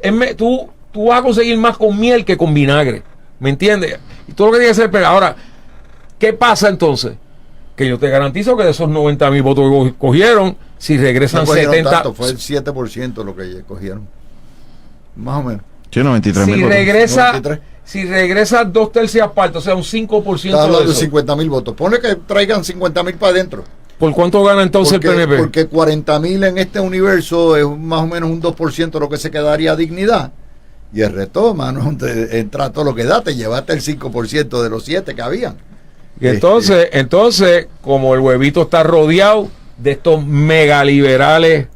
vas a conseguir más con miel que con vinagre. ¿Me entiendes? Y todo lo que tiene que ser pegar. Ahora, ¿qué pasa entonces? Que yo te garantizo que de esos 90,000 votos que cogieron, si regresan No cogieron 70. tanto, fue el 7% lo que cogieron. Más o menos. Sí, 93,000 Si votos. regresa, 93. si regresa 2/3 partes, o sea, un 5% Está hablando de de eso. 50,000 votos. Ponle que traigan 50,000 para adentro. ¿Por cuánto gana entonces el PNP? Porque 40,000 en este universo es más o menos un 2% lo que se quedaría Dignidad. Y el resto, mano, entra todo lo que da, te llevaste el 5% de los 7 que habían. Y entonces, como el huevito está rodeado de estos megaliberales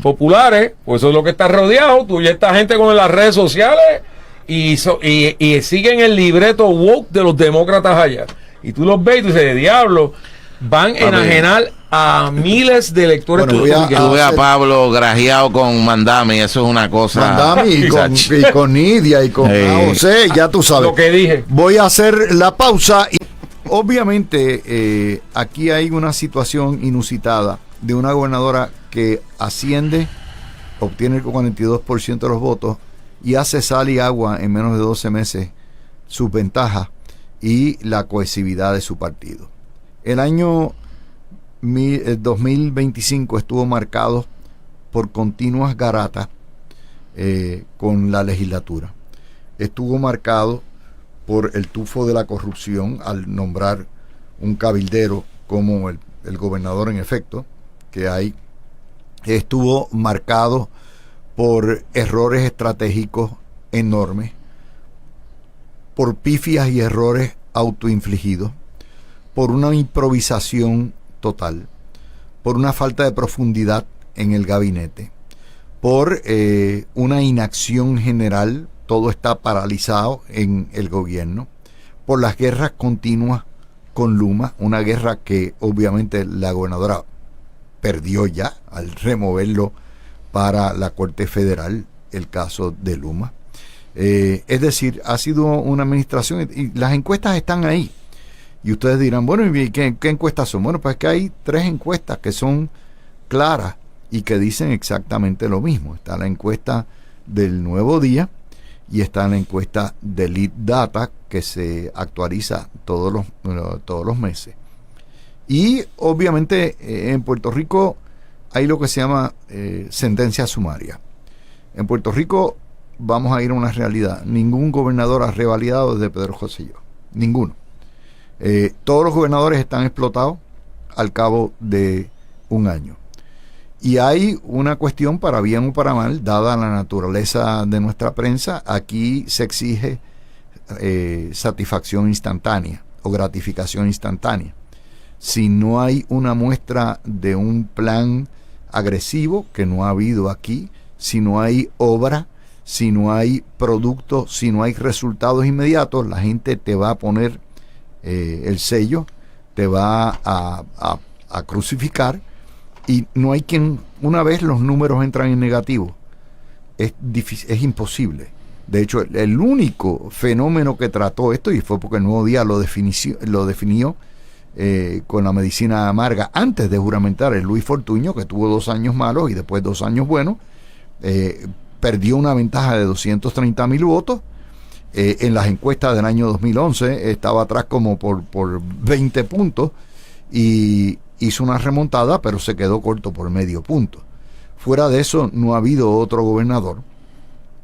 populares, pues eso es lo que está rodeado. Tú y esta gente con las redes sociales y siguen el libreto woke de los demócratas allá. Y tú los ves y tú dices, diablo, van a enajenar a miles de electores. Bueno, Tú ves a Pablo grajeado con Mandami, eso es una cosa. Mandami y con Nidia y con José, ya tú sabes. Lo que dije. Voy a hacer la pausa. Y obviamente, aquí hay una situación inusitada de una gobernadora que asciende, obtiene el 42% de los votos y hace sal y agua en menos de 12 meses sus ventajas y la cohesividad de su partido. El año 2025 estuvo marcado por continuas garatas con la legislatura. Estuvo marcado por el tufo de la corrupción al nombrar un cabildero como el gobernador en efecto que hay. Estuvo marcado por errores estratégicos enormes, por pifias y errores autoinfligidos, por una improvisación total, por una falta de profundidad en el gabinete, por una inacción general. Todo está paralizado en el gobierno, por las guerras continuas con Luma, una guerra que obviamente la gobernadora perdió ya al removerlo para la Corte Federal, el caso de Luma. Es decir, ha sido una administración, y las encuestas están ahí. Y ustedes dirán, bueno, ¿y qué encuestas son? Bueno, pues es que hay 3 encuestas que son claras y que dicen exactamente lo mismo. Está la encuesta del Nuevo Día y está la encuesta de Lead Data, que se actualiza todos los meses. Y obviamente en Puerto Rico hay lo que se llama sentencia sumaria. En Puerto Rico vamos a ir a una realidad. Ningún gobernador ha revalidado desde Pedro Rosselló. Ninguno. Todos los gobernadores están explotados al cabo de un año. Y hay una cuestión, para bien o para mal, dada la naturaleza de nuestra prensa, aquí se exige satisfacción instantánea o gratificación instantánea. Si no hay una muestra de un plan agresivo, que no ha habido aquí, si no hay obra, si no hay producto, si no hay resultados inmediatos, la gente te va a poner el sello, te va a crucificar. Y no hay quien, una vez los números entran en negativo, es imposible. De hecho, el único fenómeno que trató esto, y fue porque el Nuevo Día lo definió con la medicina amarga antes de juramentar, el Luis Fortuño, que tuvo 2 años malos y después 2 años buenos, perdió una ventaja de 230,000 votos. En las encuestas del año 2011 estaba atrás como por 20 puntos y hizo una remontada, pero se quedó corto por medio punto. Fuera de eso, no ha habido otro gobernador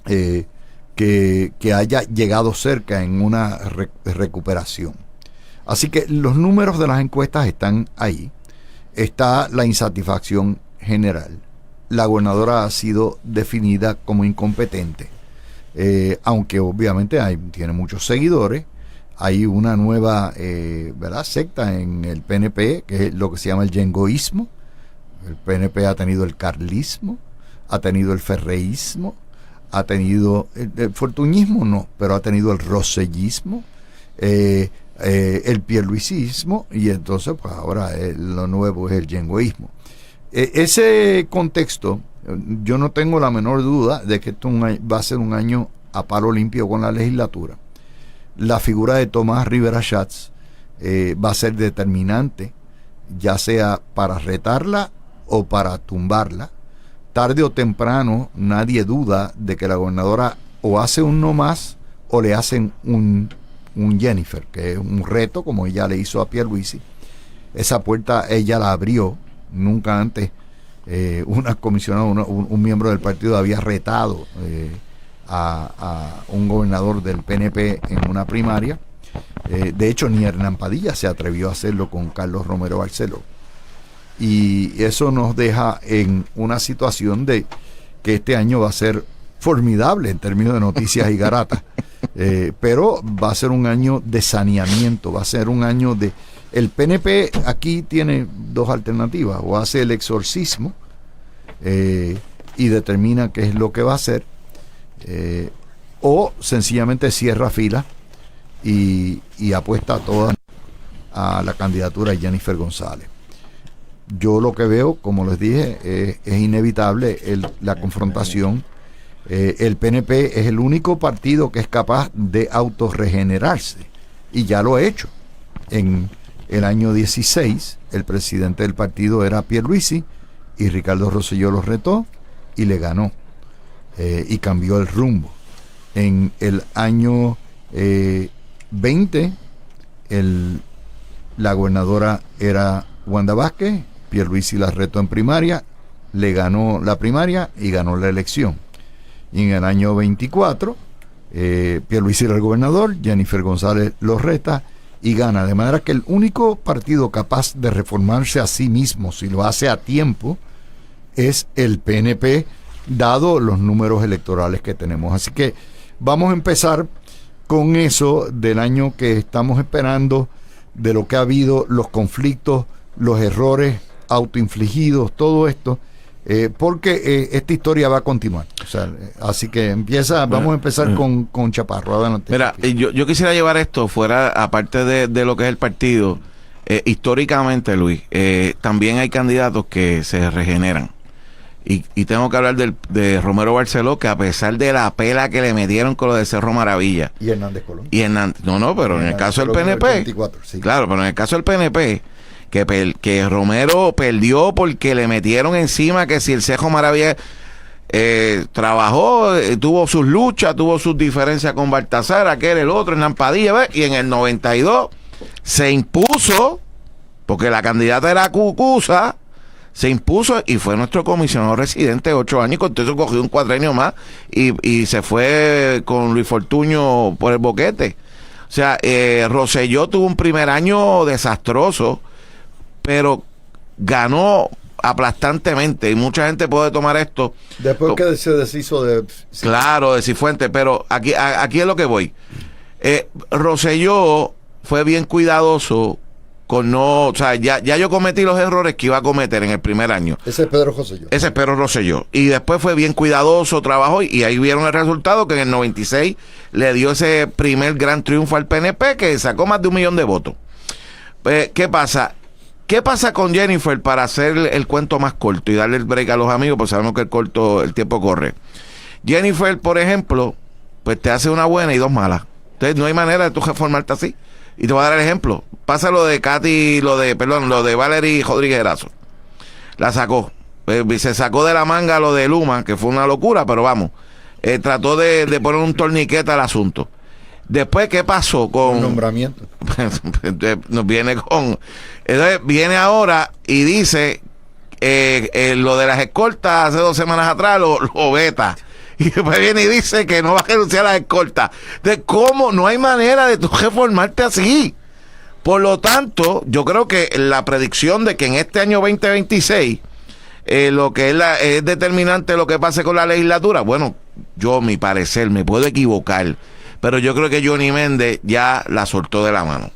que haya llegado cerca en una recuperación. Así que los números de las encuestas están ahí. Está la insatisfacción general. La gobernadora ha sido definida como incompetente, aunque obviamente tiene muchos seguidores. Hay una nueva secta en el PNP, que es lo que se llama el yengoísmo. El PNP ha tenido el carlismo, ha tenido el ferreísmo, ha tenido el fortuñismo, no, pero ha tenido el rosellismo, el pierluisismo, y entonces pues ahora lo nuevo es el yengoísmo. Ese contexto, yo no tengo la menor duda de que esto va a ser un año a palo limpio con la legislatura. La figura de Tomás Rivera Schatz va a ser determinante, ya sea para retarla o para tumbarla. Tarde o temprano, nadie duda de que la gobernadora o hace un no más o le hacen un Jennifer, que es un reto, como ella le hizo a Pierluisi. Esa puerta ella la abrió. Nunca antes una comisionada, un miembro del partido había retado a un gobernador del PNP en una primaria. De hecho, ni Hernán Padilla se atrevió a hacerlo con Carlos Romero Barceló. Y eso nos deja en una situación de que este año va a ser formidable en términos de noticias y garatas. Pero va a ser un año de saneamiento, va a ser un año de... El PNP aquí tiene 2 alternativas: o hace el exorcismo y determina qué es lo que va a hacer, o sencillamente cierra fila y apuesta toda a la candidatura de Jennifer González. Yo lo que veo, como les dije, es inevitable la confrontación. El PNP es el único partido que es capaz de autorregenerarse, y ya lo ha hecho. En el año 16, el presidente del partido era Pierluisi, y Ricardo Rosselló lo retó y le ganó, y cambió el rumbo. En el año 20, la gobernadora era Wanda Vázquez, Pierluisi la retó en primaria, le ganó la primaria y ganó la elección. Y en el año 24, Pierluisi era el gobernador, Jennifer González lo reta y gana. De manera que el único partido capaz de reformarse a sí mismo, si lo hace a tiempo, es el PNP, dado los números electorales que tenemos. Así que vamos a empezar con eso del año que estamos esperando, de lo que ha habido, los conflictos, los errores autoinfligidos, todo esto, porque esta historia va a continuar. O sea, así que vamos a empezar con Chaparro. Adelante. Mira, yo quisiera llevar esto fuera, aparte de lo que es el partido, históricamente, Luis, también hay candidatos que se regeneran. Y tengo que hablar de Romero Barceló, que a pesar de la pela que le metieron con lo de Cerro Maravilla. Y Hernández Colón. Pero en el caso del PNP. 24, sí. Claro, pero en el caso del PNP, que Romero perdió porque le metieron encima que si el Cerro Maravilla trabajó, tuvo sus luchas, tuvo sus diferencias con Baltasar, aquel, el otro, Hernán Padilla, ¿ves? Y en el 92 se impuso, porque la candidata era Cucuza, se impuso y fue nuestro comisionado residente 8 años, y con todo eso cogió un cuatrenio más y se fue con Luis Fortuño por el boquete. O sea, Rosselló tuvo un primer año desastroso, pero ganó aplastantemente, y mucha gente puede tomar esto después que se deshizo de Cifuentes, pero aquí es lo que voy. Rosselló fue bien cuidadoso con o sea, ya yo cometí los errores que iba a cometer en el primer año. Ese es Pedro Rosselló. Ese es Pedro Rosselló. Y después fue bien cuidadoso, trabajó, y ahí vieron el resultado, que en el 96 le dio ese primer gran triunfo al PNP, que sacó más de 1 millón de votos. ¿Qué pasa? ¿Qué pasa con Jennifer, para hacer el cuento más corto y darle el break a los amigos, pues sabemos que el tiempo corre? Jennifer, por ejemplo, pues te hace una buena y 2 malas. Entonces no hay manera de tú reformarte así. Y te voy a dar el ejemplo. Pasa lo de lo de Valerie Rodríguez Erazo. La sacó. Se sacó de la manga lo de Luma, que fue una locura, pero vamos. Trató de poner un torniquete al asunto. Después, ¿qué pasó con un nombramiento? Nos viene con... Entonces, viene ahora y dice lo de las escoltas hace 2 semanas atrás lo veta. Y después viene y dice que no va a renunciar a las escoltas. De cómo no hay manera de tú reformarte así. Por lo tanto, yo creo que la predicción de que en este año 2026 lo que es determinante lo que pase con la legislatura, bueno, mi parecer, me puedo equivocar, pero yo creo que Johnny Méndez ya la soltó de la mano.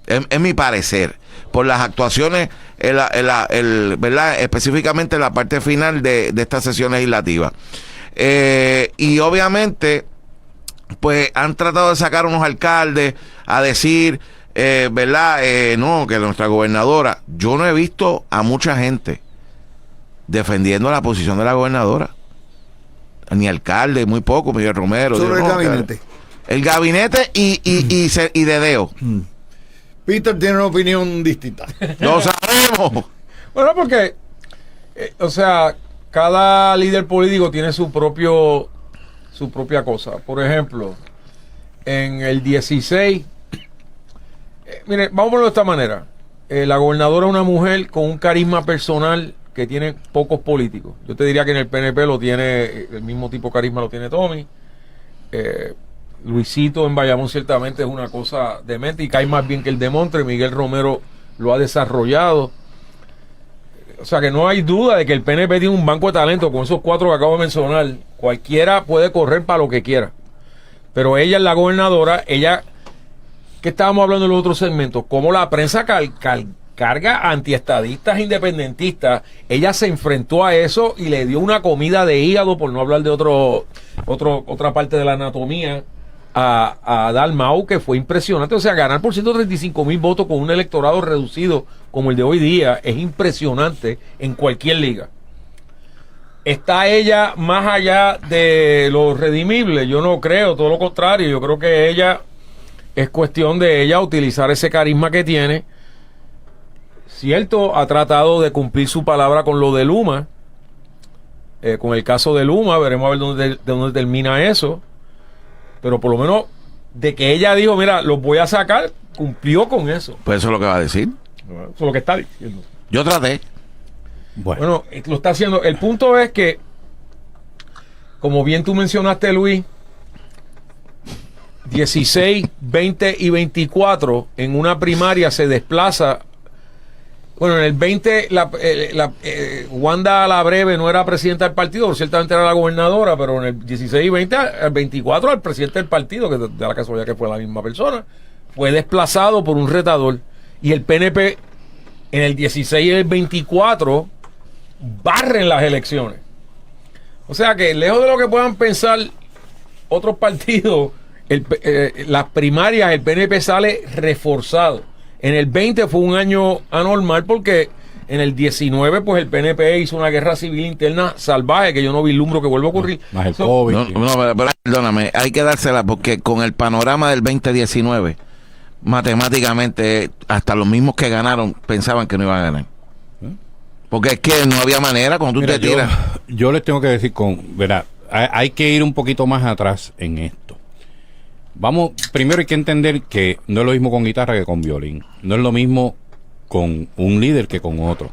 Es mi parecer, por las actuaciones, ¿verdad? Específicamente en la parte final de esta sesión legislativa. Y obviamente, pues han tratado de sacar unos alcaldes a decir, ¿verdad? No, que nuestra gobernadora. Yo no he visto a mucha gente defendiendo la posición de la gobernadora. Ni alcalde, muy poco, Miguel Romero. Sobre el gabinete. El gabinete y Dedeo. Peter tiene una opinión distinta. Lo sabemos. Bueno, porque, o sea, cada líder político tiene su propia cosa. Por ejemplo, en el 16, mire, vamos a ponerlo de esta manera. La gobernadora es una mujer con un carisma personal que tiene pocos políticos. Yo te diría que en el PNP lo tiene, el mismo tipo de carisma lo tiene Tommy. Luisito en Bayamón ciertamente es una cosa demente y cae más bien que el de Montre. Miguel Romero lo ha desarrollado. O sea que no hay duda de que el PNP tiene un banco de talento con esos 4 que acabo de mencionar. Cualquiera puede correr para lo que quiera. Pero ella es la gobernadora, ella, que estábamos hablando en los otros segmentos, como la prensa carga antiestadistas independentistas. Ella se enfrentó a eso y le dio una comida de hígado, por no hablar de otra parte de la anatomía, a Dalmau, que fue impresionante. O sea, ganar por 135,000 votos con un electorado reducido como el de hoy día es impresionante en cualquier liga. ¿Está ella más allá de lo redimible? Yo no creo, todo lo contrario. Yo creo que ella, es cuestión de ella utilizar ese carisma que tiene. Cierto, ha tratado de cumplir su palabra con lo de Luma, con el caso de Luma, veremos a ver de dónde termina eso. Pero por lo menos de que ella dijo, mira, los voy a sacar, cumplió con eso. Pues eso es lo que va a decir. Eso es lo que está diciendo. Yo traté. Bueno, lo está haciendo. El punto es que, como bien tú mencionaste, Luis, 16, 20 y 24 en una primaria se desplaza. Bueno, en el 20 Wanda la Breve no era presidenta del partido, ciertamente era la gobernadora, pero en el 16 y 20, al 24 el presidente del partido, que de la casualidad que fue la misma persona, fue desplazado por un retador. Y el PNP en el 16 y el 24 barren las elecciones. O sea que lejos de lo que puedan pensar otros partidos, las primarias el PNP sale reforzado. En el 20 fue un año anormal porque en el 19 pues el PNP hizo una guerra civil interna salvaje que yo no vislumbro que vuelva a ocurrir. Más el COVID. Pero perdóname, hay que dársela porque con el panorama del 2019, matemáticamente hasta los mismos que ganaron pensaban que no iban a ganar. Porque es que no había manera cuando tú te tiras. Yo les tengo que decir ¿verdad? Hay que ir un poquito más atrás en esto. Vamos, primero hay que entender que no es lo mismo con guitarra que con violín. No es lo mismo con un líder que con otro.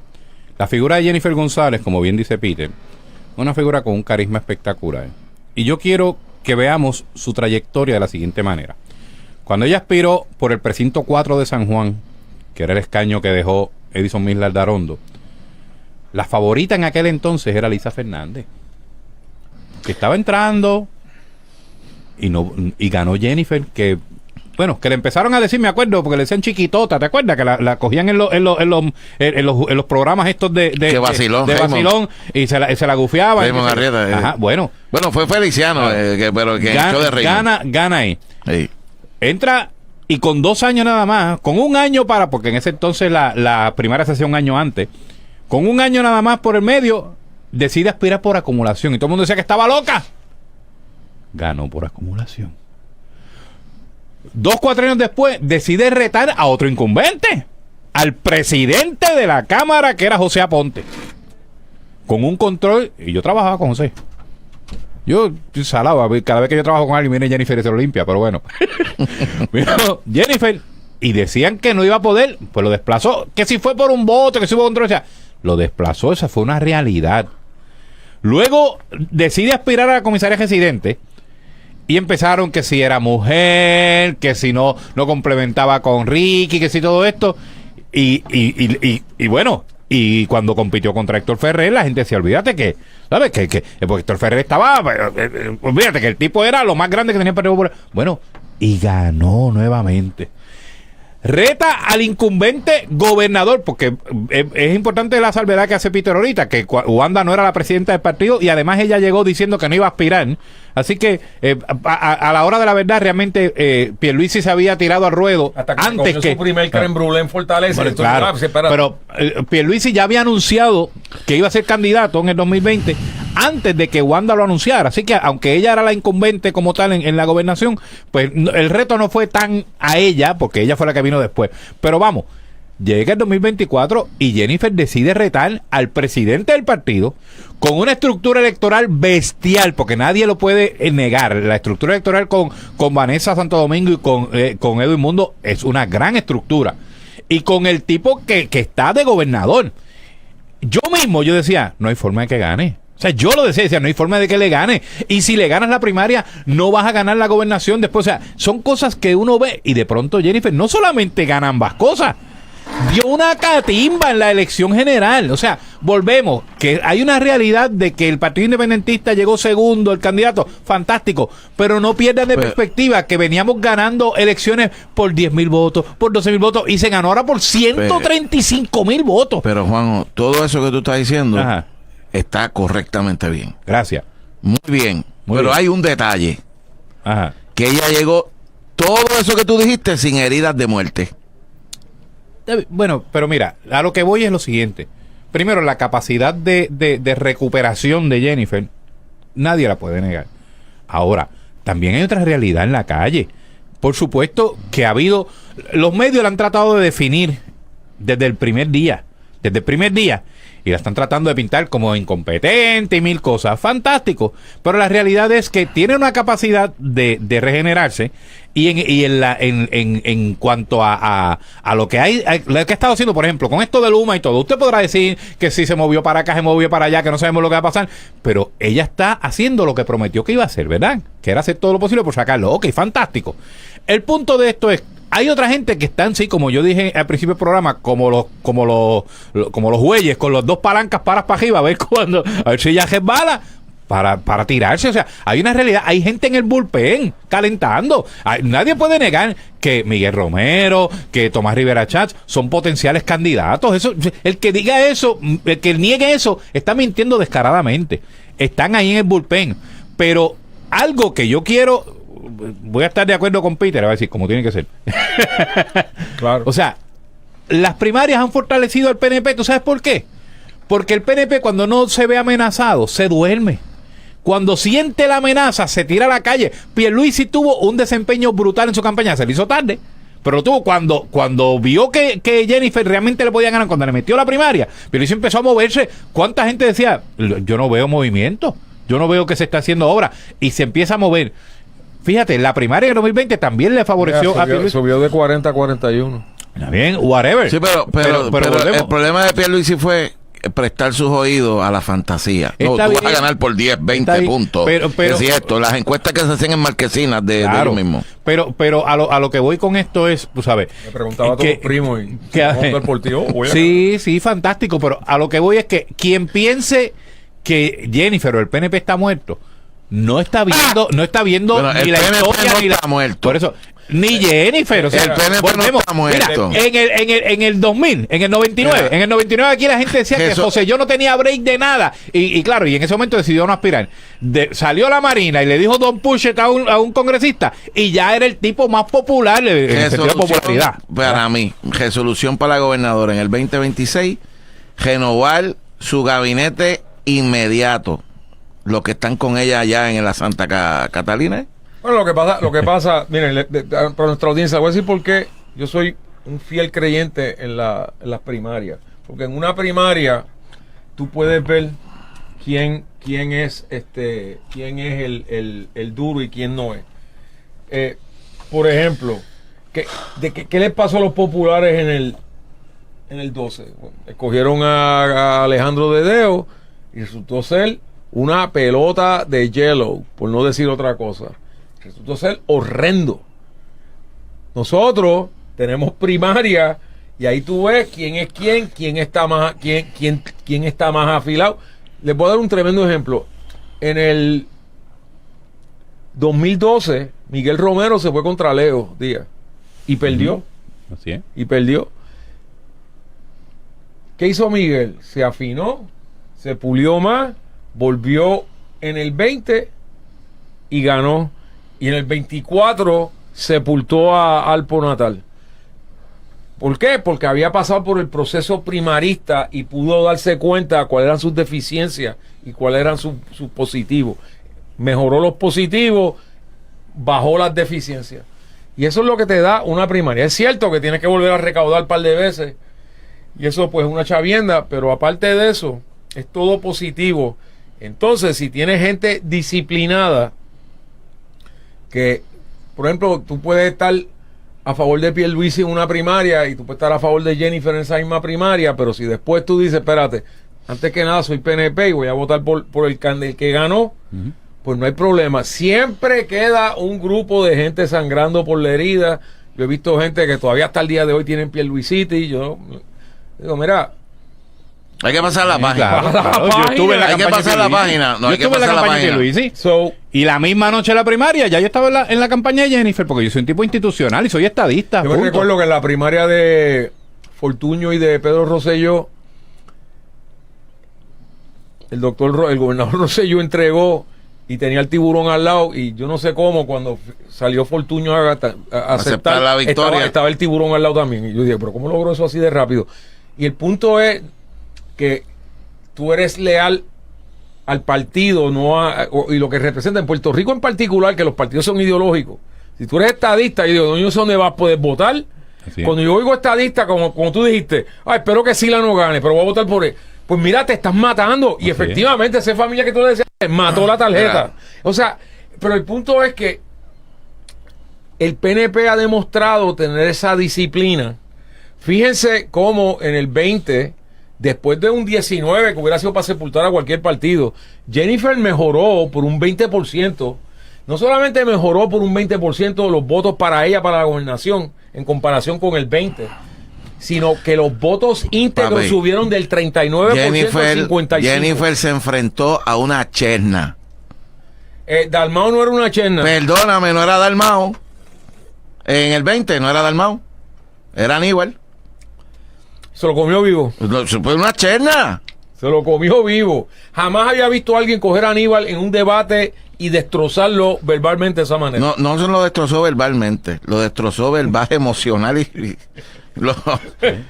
La figura de Jennifer González, como bien dice Peter, es una figura con un carisma espectacular. Y yo quiero que veamos su trayectoria de la siguiente manera. Cuando ella aspiró por el precinto 4 de San Juan, que era el escaño que dejó Edison Mislar Darondo, la favorita en aquel entonces era Lisa Fernández, que estaba entrando y ganó Jennifer, que bueno, que le empezaron a decir, me acuerdo, porque le decían chiquitota, ¿te acuerdas? Que la cogían en los programas estos de vacilón y se la gufiaban. Ajá, bueno, fue Feliciano, pero que echó de Raymond. Gana ahí. Sí. Entra y con 2 años nada más, con un año porque en ese entonces la primaria se hacía un año antes, con un año nada más por el medio, decide aspirar por acumulación. Y todo el mundo decía que estaba loca. Ganó por acumulación. 2 cuatrienios después, decide retar a otro incumbente, al presidente de la Cámara, que era José Aponte. Con un control, y yo trabajaba con José. Yo salaba, cada vez que yo trabajo con alguien viene Jennifer y se lo limpia, pero bueno. Vino Jennifer, y decían que no iba a poder, pues lo desplazó. Que si fue por un voto, que si hubo control, o sea, lo desplazó, esa fue una realidad. Luego decide aspirar a la comisaría residente. Y empezaron que si era mujer, que si no complementaba con Ricky, que si todo esto. Y bueno, y cuando compitió contra Héctor Ferrer, la gente decía, olvídate que, ¿sabes? Que porque Héctor Ferrer estaba, olvídate que el tipo era lo más grande que tenía el Partido Popular. Bueno, y ganó nuevamente. Reta al incumbente gobernador, porque es importante la salvedad que hace Peter ahorita, que Wanda no era la presidenta del partido y además ella llegó diciendo que no iba a aspirar. Así que a la hora de la verdad, realmente Pierluisi se había tirado al ruedo hasta que antes que su primer crème brûlée en Fortaleza. Bueno, claro, pero Pierluisi ya había anunciado que iba a ser candidato en el 2020 antes de que Wanda lo anunciara. Así que aunque ella era la incumbente como tal en la gobernación, pues el reto no fue tan a ella, porque ella fue la que vino después. Pero vamos, llega el 2024 y Jennifer decide retar al presidente del partido con una estructura electoral bestial, porque nadie lo puede negar. La estructura electoral con Vanessa Santo Domingo y con Edwin Mundo es una gran estructura. Y con el tipo que está de gobernador. Yo decía, no hay forma de que gane. O sea, yo lo decía, no hay forma de que le gane. Y si le ganas la primaria, no vas a ganar la gobernación después. O sea, son cosas que uno ve. Y de pronto Jennifer no solamente gana ambas cosas, dio una catimba en la elección general. O sea, volvemos, que hay una realidad de que el Partido Independentista llegó segundo, el candidato, fantástico. Pero no pierdan de perspectiva que veníamos ganando elecciones por 10,000 votos, por 12,000 votos, y se ganó ahora por 135,000 votos. Pero Juan, todo eso que tú estás diciendo... Ajá. Está correctamente bien. Gracias. Muy bien. Pero hay un detalle. Ajá. Que ella llegó, todo eso que tú dijiste, sin heridas de muerte. Bueno, pero mira, a lo que voy es lo siguiente. Primero, la capacidad de recuperación de Jennifer, nadie la puede negar. Ahora, también hay otra realidad en la calle. Por supuesto que ha habido... Los medios la han tratado de definir desde el primer día. Desde el primer día. y la están tratando de pintar como incompetente y mil cosas. Fantástico. Pero la realidad es que tiene una capacidad de regenerarse en cuanto a lo que lo que ha estado haciendo, por ejemplo, con esto de Luma y todo. Usted podrá decir que sí se movió para acá, se movió para allá, que no sabemos lo que va a pasar, pero ella está haciendo lo que prometió que iba a hacer, ¿verdad? Que era hacer todo lo posible por sacarlo. Ok, fantástico. El punto de esto es, hay otra gente que están, sí, como yo dije al principio del programa, como los bueyes, con los dos palancas para arriba, a ver si ya resbala para tirarse. O sea, hay una realidad, hay gente en el bullpen calentando. Nadie puede negar que Miguel Romero, que Tomás Rivera Chats son potenciales candidatos. Eso, el que diga eso, el que niegue eso, está mintiendo descaradamente. Están ahí en el bullpen. Pero algo que yo quiero, voy a estar de acuerdo con Peter, a decir como tiene que ser. Claro. O sea, las primarias han fortalecido al PNP. ¿Tú sabes por qué? Porque el PNP, cuando no se ve amenazado, se duerme. Cuando siente la amenaza, se tira a la calle. Pierluisi tuvo un desempeño brutal en su campaña. Se le hizo tarde, pero tuvo cuando vio que Jennifer realmente le podía ganar, cuando le metió la primaria, Pierluisi empezó a moverse. ¿Cuánta gente decía, yo no veo movimiento, yo no veo que se está haciendo obra? Y se empieza a mover. Fíjate, la primaria de 2020 también le favoreció a Pierluisi. Subió de 40 a 41. Está bien, whatever. Sí, pero el problema de Pierluisi fue prestar sus oídos a la fantasía. No, tú vas a ganar por 10, 20 puntos. Pero, es cierto, las encuestas que se hacen en Marquesinas de lo mismo. Pero a lo que voy con esto es, tú sabes. Me preguntaba a todos primos y sí, fantástico. Pero a lo que voy es que quien piense que Jennifer o el PNP está muerto, no está viendo bueno, ni la historia ni la muerto. Por eso, ni Jennifer, o sea, el PNP no está muerto. Mira, en el 2000, en el 99, mira, en el 99 aquí la gente decía que José yo no tenía break de nada y claro, y en ese momento decidió no aspirar. Salió la Marina y le dijo Don Puchet a un congresista y ya era el tipo más popular en el sentido de popularidad. Para mí, resolución para la gobernadora en el 2026, renovar su gabinete inmediato. Los que están con ella allá en la Santa Catalina. Bueno, lo que pasa, miren, para nuestra audiencia, voy a decir por qué yo soy un fiel creyente en las primarias. Porque en una primaria tú puedes ver quién es el duro y quién no es. Por ejemplo, ¿qué les pasó a los populares en el 12? Bueno, escogieron a Alejandro Dedeo y resultó ser una pelota de hielo, por no decir otra cosa. Resultó ser horrendo. Nosotros tenemos primaria y ahí tú ves quién es quién está más afilado. Les voy a dar un tremendo ejemplo. En el 2012, Miguel Romero se fue contra Leo Díaz y perdió. Así es. Y perdió. ¿Qué hizo Miguel? Se afinó, se pulió más, volvió en el 20 y ganó. Y en el 24 sepultó a Alpo Natal. ¿Por qué? Porque había pasado por el proceso primarista y pudo darse cuenta de cuáles eran sus deficiencias y cuáles eran sus positivos. Mejoró los positivos, bajó las deficiencias. Y eso es lo que te da una primaria. Es cierto que tienes que volver a recaudar un par de veces. Y eso pues es una chavienda, pero aparte de eso, es todo positivo. Entonces, si tienes gente disciplinada, que, por ejemplo, tú puedes estar a favor de Pierluisi en una primaria y tú puedes estar a favor de Jennifer en esa misma primaria, pero si después tú dices, espérate, antes que nada soy PNP y voy a votar por el que ganó, pues no hay problema. Siempre queda un grupo de gente sangrando por la herida. Yo he visto gente que todavía hasta el día de hoy tienen Pierluisiti y yo digo, mira, hay que pasar la página. Claro. Yo estuve en la hay que pasar la página. No, hay que pasar la página. Y la misma noche de la primaria, ya yo estaba en la campaña de Jennifer, porque yo soy un tipo institucional y soy estadista. Yo me recuerdo que en la primaria de Fortuño y de Pedro Rosselló, el gobernador Rosselló entregó y tenía el tiburón al lado, y yo no sé cómo, cuando salió Fortuño a aceptar la victoria, estaba el tiburón al lado también. Y yo dije, pero ¿cómo logró eso así de rápido? Y el punto es que tú eres leal al partido, y lo que representa en Puerto Rico en particular, que los partidos son ideológicos. Si tú eres estadista, y digo, no sé dónde vas a poder votar. Cuando yo oigo estadista, como tú dijiste, espero que Sila no gane, pero voy a votar por él. pues mira, te estás matando. Y efectivamente, esa familia que tú le decías, mató la tarjeta. O sea, pero el punto es que el PNP ha demostrado tener esa disciplina. Fíjense cómo en el 20, después de un 19 que hubiera sido para sepultar a cualquier partido, Jennifer mejoró por un 20%. No solamente mejoró por un 20% los votos para ella, para la gobernación, en comparación con el 20%, sino que los votos íntegros subieron del 39% al 55%. Jennifer se enfrentó a una cherna. Dalmau no era una cherna. Perdóname, no era Dalmau. En el 20 no era Dalmau. Era Aníbal. Se lo comió vivo. Fue una cherna. Se lo comió vivo. Jamás había visto a alguien coger a Aníbal en un debate y destrozarlo verbalmente de esa manera. No se lo destrozó verbalmente, lo destrozó verbal, emocional y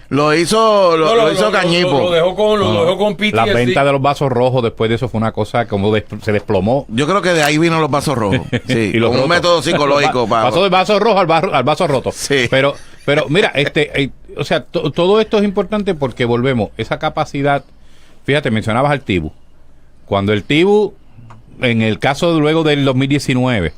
lo hizo Cañipo. Lo dejó con PTSD. La venta de los vasos rojos después de eso fue una cosa como se desplomó. Yo creo que de ahí vino los vasos rojos. Sí, y con un método psicológico. Pasó del vaso rojo al vaso roto. Sí. Pero mira, o sea, todo esto es importante porque volvemos, esa capacidad. Fíjate, mencionabas al Tibu. Cuando el Tibu, en el caso luego del 2019,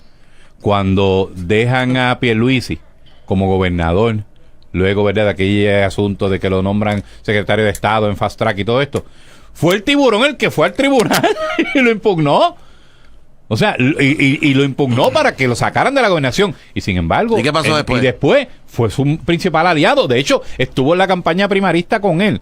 cuando dejan a Pierluisi como gobernador, luego, ¿verdad?, de aquel asunto de que lo nombran secretario de Estado en Fast Track y todo esto, fue el tiburón el que fue al tribunal y lo impugnó. O sea, y lo impugnó para que lo sacaran de la gobernación. Y sin embargo... ¿Y qué pasó después? Y después fue su principal aliado. De hecho, estuvo en la campaña primarista con él.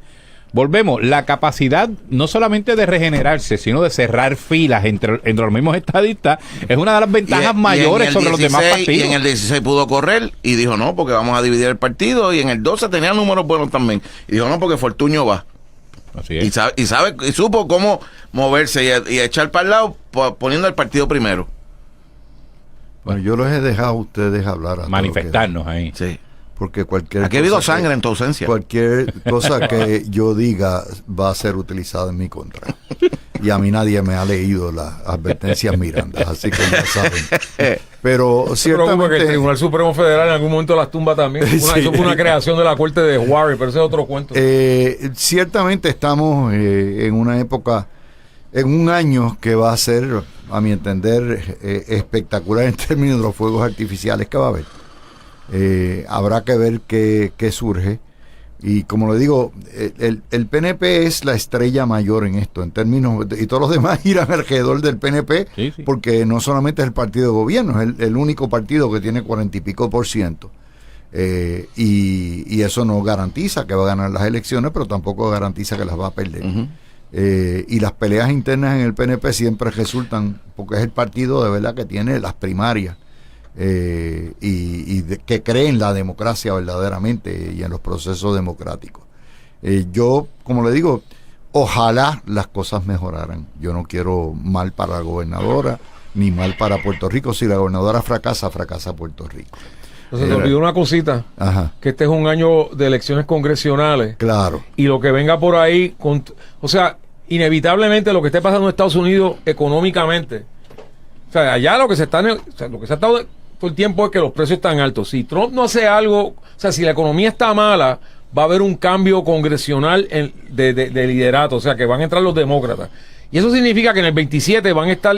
Volvemos, la capacidad no solamente de regenerarse, sino de cerrar filas entre los mismos estadistas es una de las ventajas mayores sobre los demás partidos. Y en el 16 pudo correr y dijo no, porque vamos a dividir el partido, y en el 12 tenía números buenos también. Y dijo no, porque Fortuño va. Así es. Y supo cómo moverse y echar para el lado poniendo el partido primero. Bueno, yo los he dejado a ustedes hablar. Manifestarnos ahí. Sí. Porque cualquier aquí ha habido sangre en tu ausencia. Cualquier cosa que yo diga va a ser utilizada en mi contra. Y a mí nadie me ha leído las advertencias Miranda, así que ya saben. Pero ciertamente... que el Tribunal Supremo Federal en algún momento las tumba también. Eso fue una creación de la Corte de Warren, pero ese es otro cuento. Ciertamente estamos en una época, en un año que va a ser, a mi entender, espectacular en términos de los fuegos artificiales que va a haber. Habrá que ver qué surge, y como le digo, el PNP es la estrella mayor en esto, en términos, y todos los demás irán alrededor del PNP, sí. Porque no solamente es el partido de gobierno, es el único partido que tiene 40 y pico %, y eso no garantiza que va a ganar las elecciones, pero tampoco garantiza que las va a perder. Y las peleas internas en el PNP siempre resultan, porque es el partido de verdad que tiene las primarias, que cree en la democracia verdaderamente y en los procesos democráticos. Yo, como le digo, ojalá las cosas mejoraran. Yo no quiero mal para la gobernadora ni mal para Puerto Rico. Si la gobernadora fracasa Puerto Rico. Entonces, te olvidó una cosita. Ajá. Que este es un año de elecciones congresionales. Claro. Y lo que venga por ahí, o sea, inevitablemente lo que esté pasando en Estados Unidos económicamente, o sea, allá lo que se ha estado todo el tiempo es que los precios están altos. Si Trump no hace algo, o sea, si la economía está mala, va a haber un cambio congresional de liderato, o sea, que van a entrar los demócratas. Y eso significa que en el 27 van a estar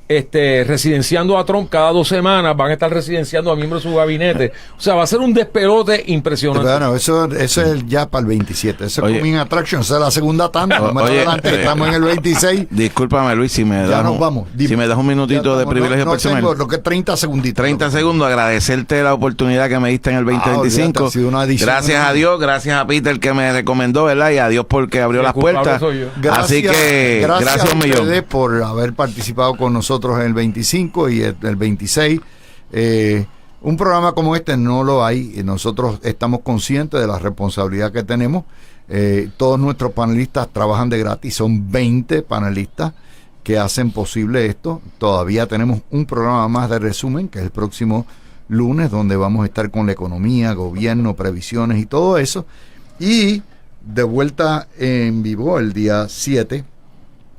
residenciando a Trump cada 2 semanas, van a estar residenciando a miembros de su gabinete. O sea, va a ser un despelote impresionante. Bueno, eso es ya para el 27. Eso es coming attraction, esa es la segunda tanda. Estamos en el 26. Discúlpame, Luis, si me das un minutito de privilegio personal. Tengo lo que 30 segunditos. 30 segundos, agradecerte la oportunidad que me diste en el 2025. Gracias a Dios, gracias a Peter que me recomendó, ¿verdad? Y a Dios porque abrió las puertas. Así que gracias un millón. Gracias por haber participado con nosotros en el 25 y el 26. Un programa como este no lo hay. Nosotros estamos conscientes de la responsabilidad que tenemos. Todos nuestros panelistas trabajan de gratis. Son 20 panelistas que hacen posible esto. Todavía tenemos un programa más de resumen, que es el próximo lunes, donde vamos a estar con la economía, gobierno, previsiones y todo eso. Y de vuelta en vivo el día 7,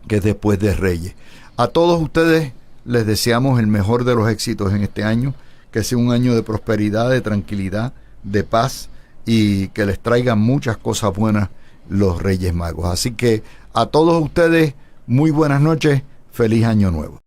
que es después de Reyes. A todos ustedes les deseamos el mejor de los éxitos en este año, que sea un año de prosperidad, de tranquilidad, de paz, y que les traiga muchas cosas buenas los Reyes Magos. Así que a todos ustedes, muy buenas noches, feliz año nuevo.